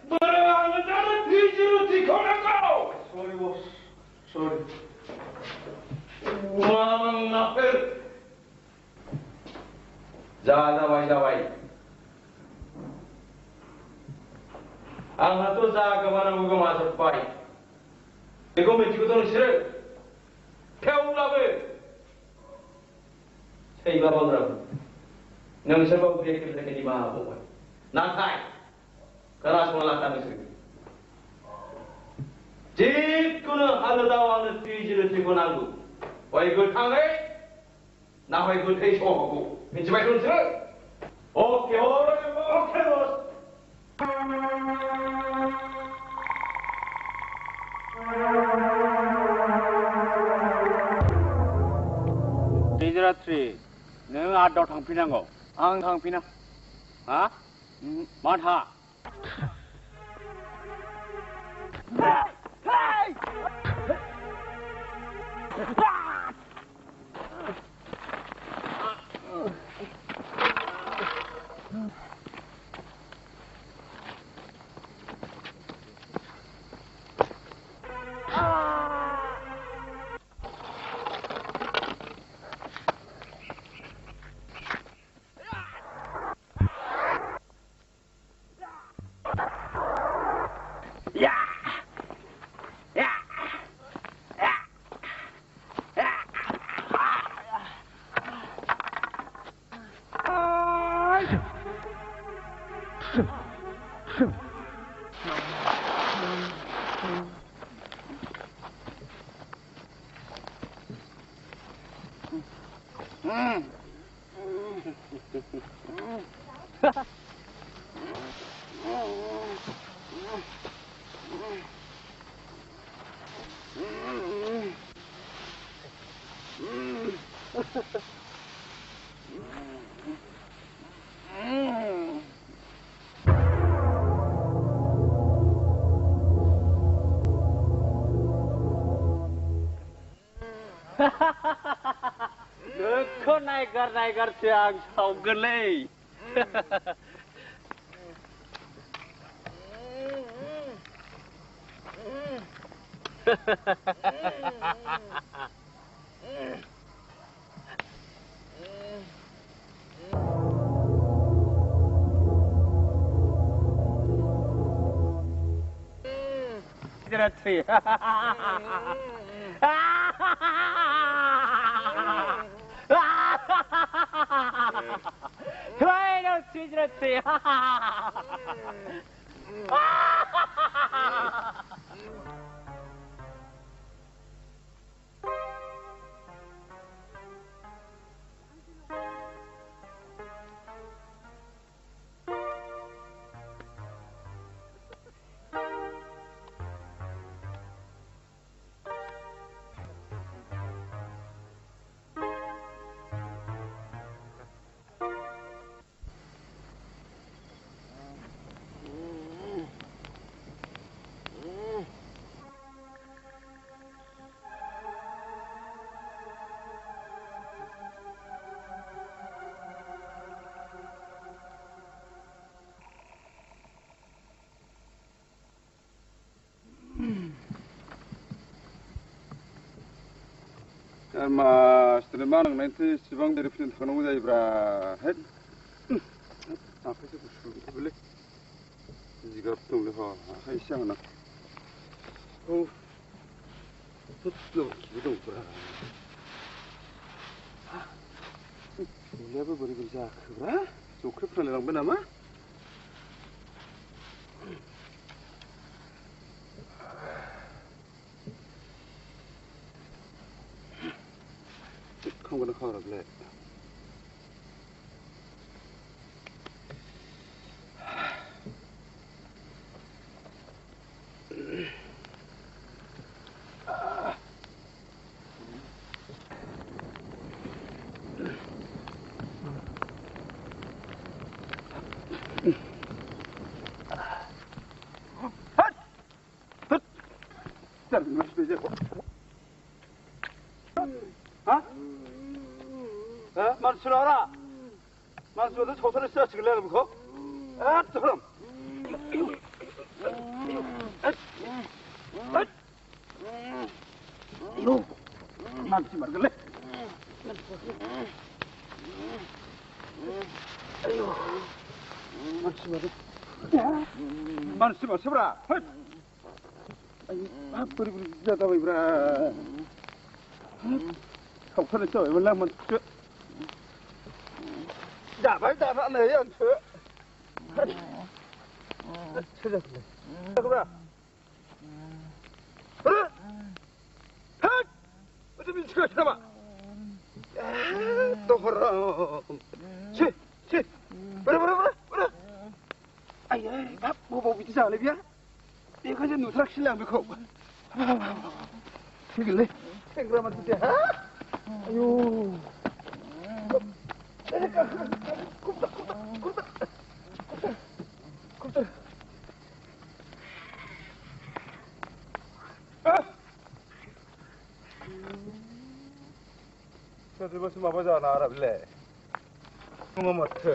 버려하는 자는 뒤지로 뒤코나고 소리 보스 소리 이마방 앞을 자와이 angha tu za kemana muka masuk pai. Ego menciku tu nusir, kau labe. Saya iba bangra. Nang sebab dia kita kini bawa buat. Nantai, kerana semua lakukan nusir. Jik kuna hal dawan tujuh tu kunanggu. Wai good tanggai, na wai good hei shoku. Mencibai tu nusir. Okay, okay bos. Tejratri, neng ada tangpina ngo, ang tangpina, ha? Mana? Kau naikar siang saugelai. Tejratri. Why not Tejratri? Mas, terima nanti sibang dari film terkenal dari Head. Apa sih busu? Boleh? Jika betul leh, hai siang nak. Oh, betul, betul berah. Boleh apa boleh kerja berah? Cukup pernah lang benama? Không có nó khó được lệ. Mansurara, Mansurada çoğutanı size çıkırlar mı ko? Tolong. Ayo, nanti margele. Ayo, nanti margele. Mansi mansi bra. Ayo, beri jatah beri bra. Kau kan itu, malah mansi. Dapat nih yang tu. Sudah. Bra. Macam ni cakap apa? Tohram. Cik. Berapa? Ayah, bawa bicara lebih ya. Dia kan jadi nutrak silang berkau. Segala. Segala macam tu. Ayo. Kumtar. Saya masih mau baca Arab le. Mau mati.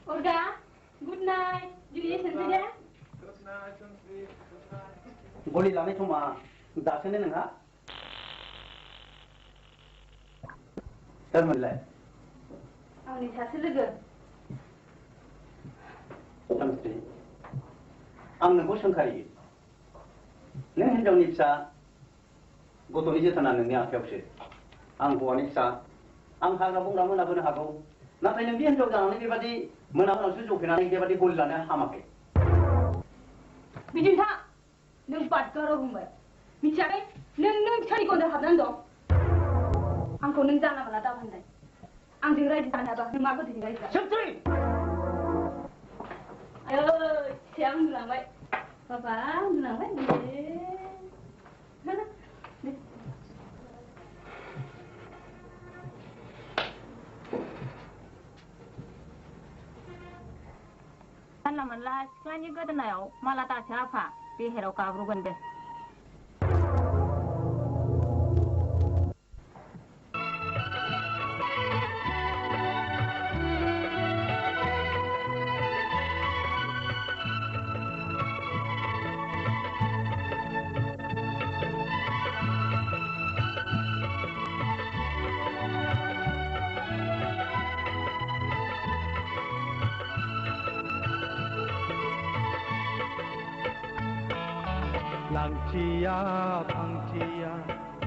Udah, good night. Jadi saja. Boleh lama cuma dasarnya nengah. Termalai. Awak hasil lega. Sampai. Ang nunggu sengkai. Neng hendak nipsa. Bodo ini tanah nengnya apa sih? Ang buat nipsa. Ang harga bunga mana pun hago. Nanti yang dia hendak jangan ni berarti mana susu kena ni berarti boleh lana hamak. Bijin tak? Neng bat karo humbai. Bicara, neng cari kau dah habis dong. Angkau neng jangan apa tahu handai. Ang tinggal di sana apa? Neng aku tinggal di sana. Sentri. Ayo, siang bilang baik. Papa, bilang baik. Mana? Kan lama lah, sekarang juga ada naik, malah tak siapa, BEHER kabrugan deh. Langcia, pangcia,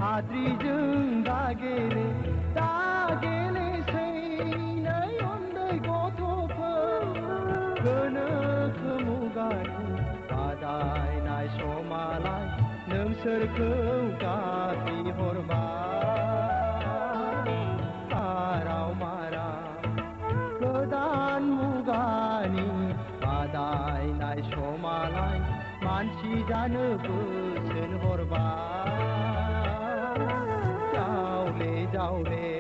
adri jeng dagele, dagele seinai ondai gotopa, kena kemugani, padai nai somalai, neng serkau kati hormat, parau marah, kedan mugani, padai nai somalai. Manci jana bosan hormat, jauh le.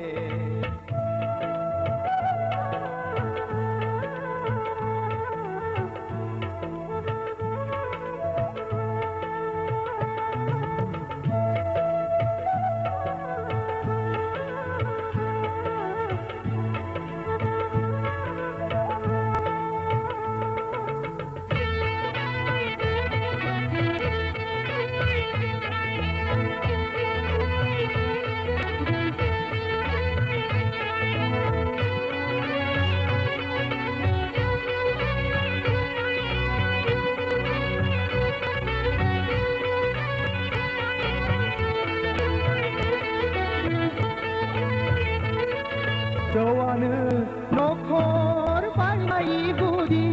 जुदि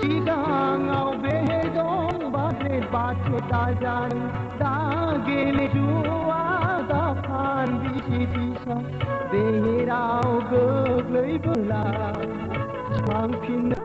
सिगाङाव बेहेर दं बाथ्रे बाथ्रे दाजान दा गेलेजुआ दाफान बिसि फिसा बेहेराव गोग्लैबोला थांफिननो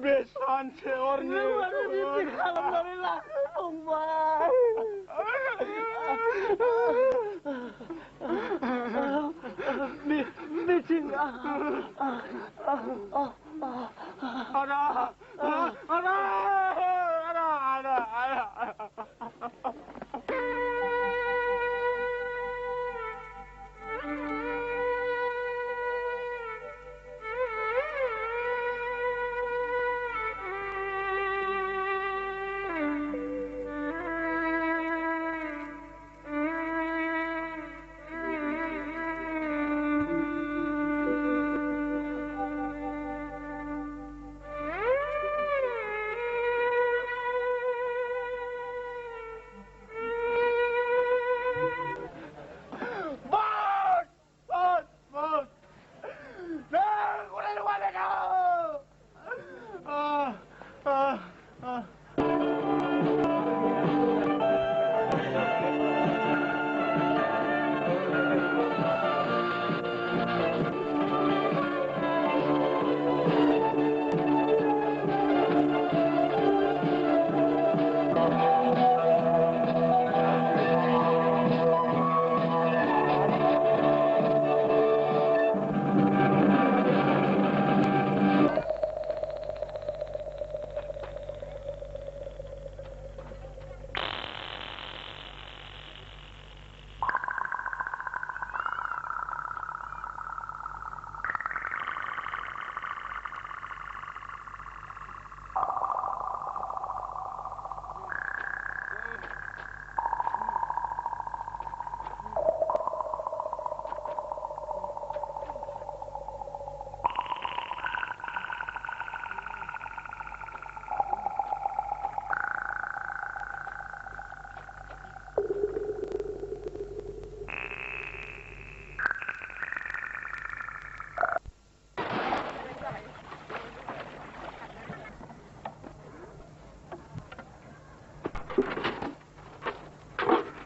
बे सानसे हरनि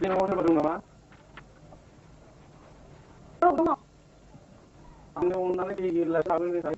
Namaw sobat dong nama? Oh, Anda undangan di gila sabi ni saya.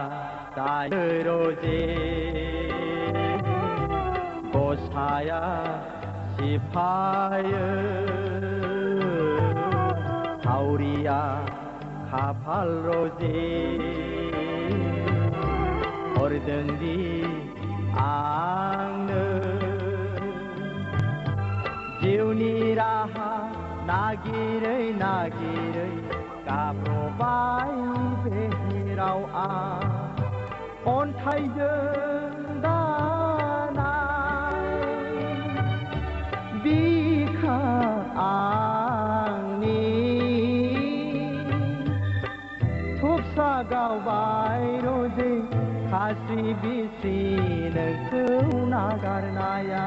जायो रजे गसाया सिफायो सावरिया खाफाल रजे हरदोंदि आंनो जिउनि राहा नागिरै नागिरै गाब्रबाय बेहेराव आं अन्थाइजों दानाय बिखा आंनि थुबसा गावबाय रजे खास्रि बिस्रि नोंखौ नागारनाया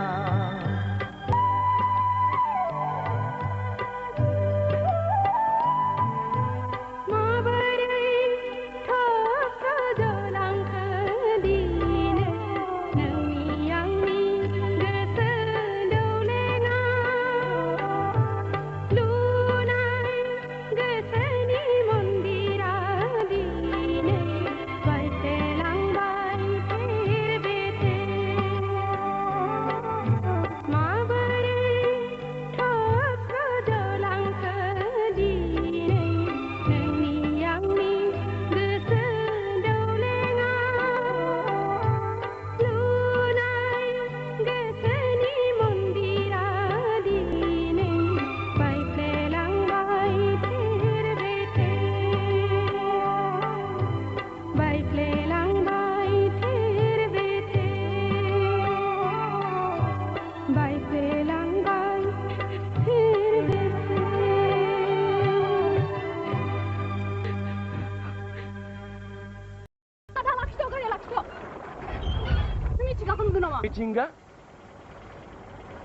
मिथिंगा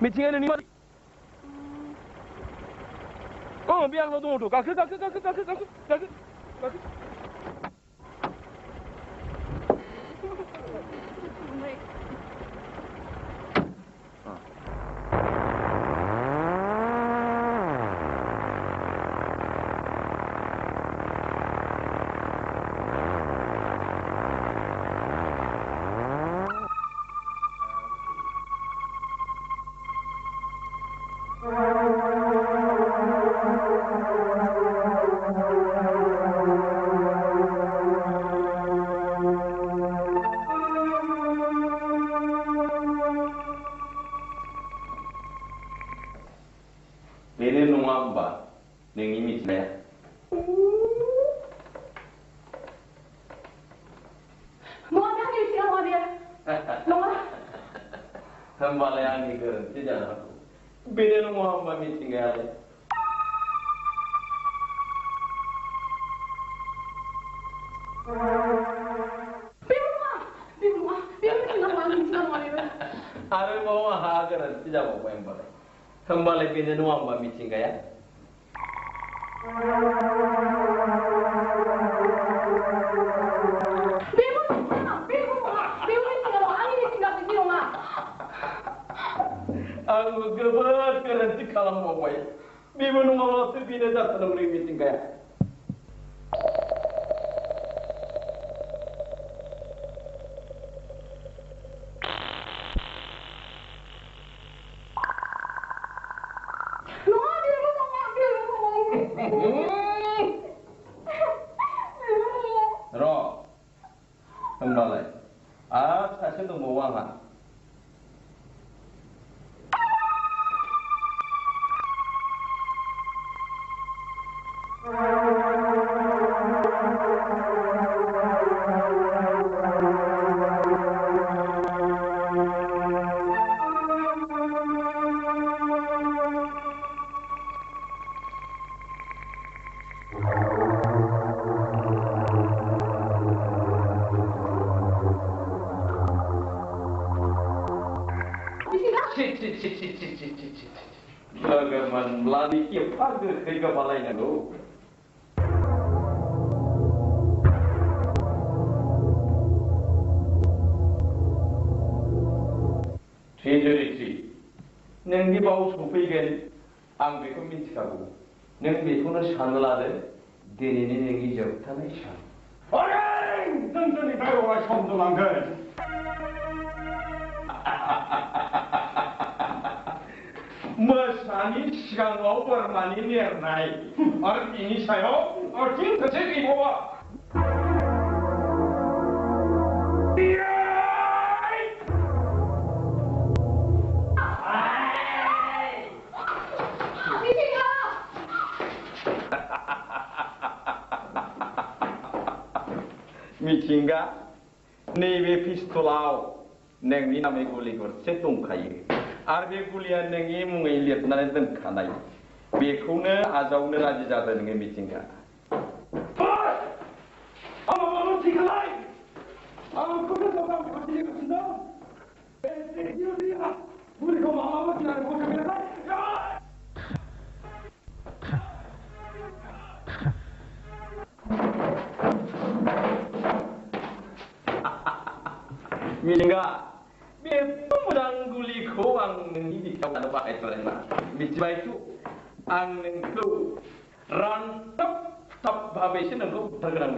मिथिंगा नोंनि मारै बे आंनाव दङथ' गाखो गाखो गाखो गाखो गाखो गाखो गाखो बेनो नङा होमबा नोंनि मिथिनाया होमबालाय आंनि गोरोन्थि जानो हागौ बेनो नङा होमबा मिथिंगायालाय आरोबाव आंहा गोरोन्थि जाबावबाय होमबालाय बेनो नङा होमबा मिथिंगाया आंबो जोबोद गोरोन्थि खालामबावबाय बेबो नङाब्लासो बेनो जाथारनांगौ मिथिंगाया होमबालाय आरो सासे दंबावो आंहा लोगो मोनब्लानि एफा गोखै गोबालायनांगौ ट्रेजेडी नोंनि बाव सफैगोन आं बेखौ मिथिखागौ नों बेखौनो साननो लादो दिनैनि नोंनि जोबथानाय सान नोंसोरनिफ्राय अराय सम दोनलांगोन मोसानि सिगाङाव बोरमानि नेरनाय आरो बिनि सायाव आथिं थोबसे गैबावा मिथिंगा नैबे पिस्तलाव नोंनि नामै गुलि गरसे दंखायो आरो बे गुलिया नोंनि मुङै लिरनानै दोनखानाय बेखौनो आजावनो राजि जादों नोङो मिथिंगा मिथिंगा बेथ' मोजां गुलिखौ आं नोंनि बिखायाव बाहायथारनाय मा मिथिबायथ' आं नोंखौ रानथाब थाब भाबैसो नोंखौ बुथारगोन आं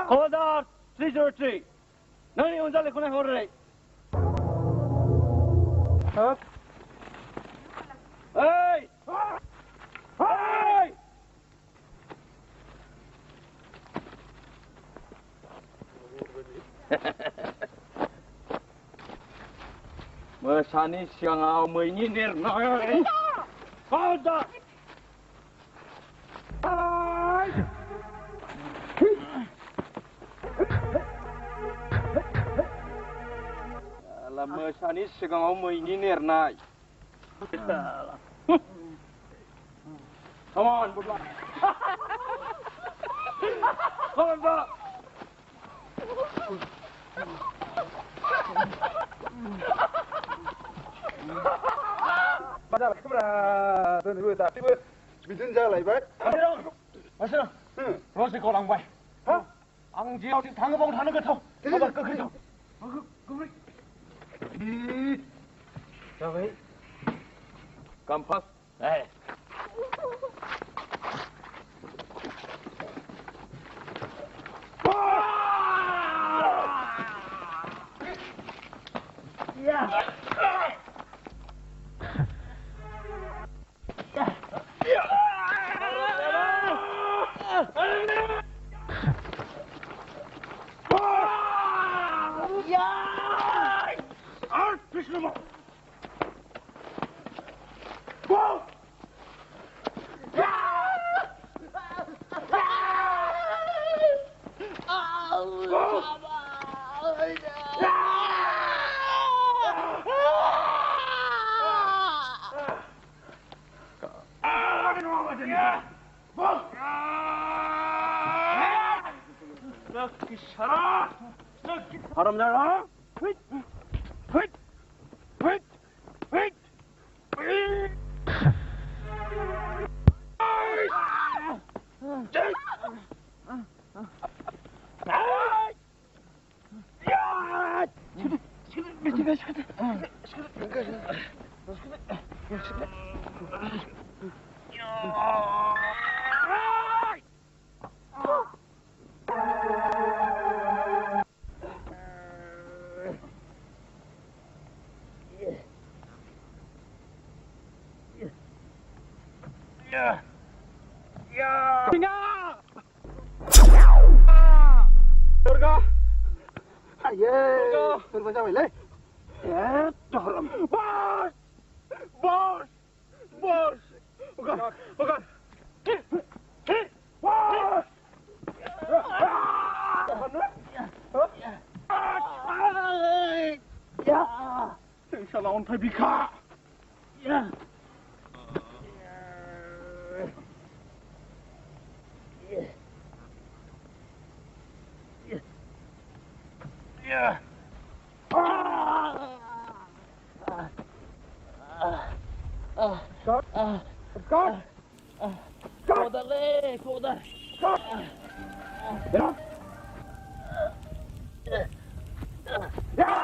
Komandant 303 何をざれこないほれははいはい Mesani siang मैनि नेरनाय Komandant Mesani siang मैनि नेरनाय Come on, Bodo. Come on, Padahal kamera dan dua tapi bidun jalan baik. Masih, Rosi kau lang bay. Hah? Ang jiao di tang bong tang ke tau. Apa ke kerja? Kau ni. Siapa? Kampas. Haram darah. Wait. Singa! Durga! Aye! Durga जाबाय लै धरम बस बस बस ओगार ओगार बस साला अन्थाइ बिखा Koda le, koda. Ja!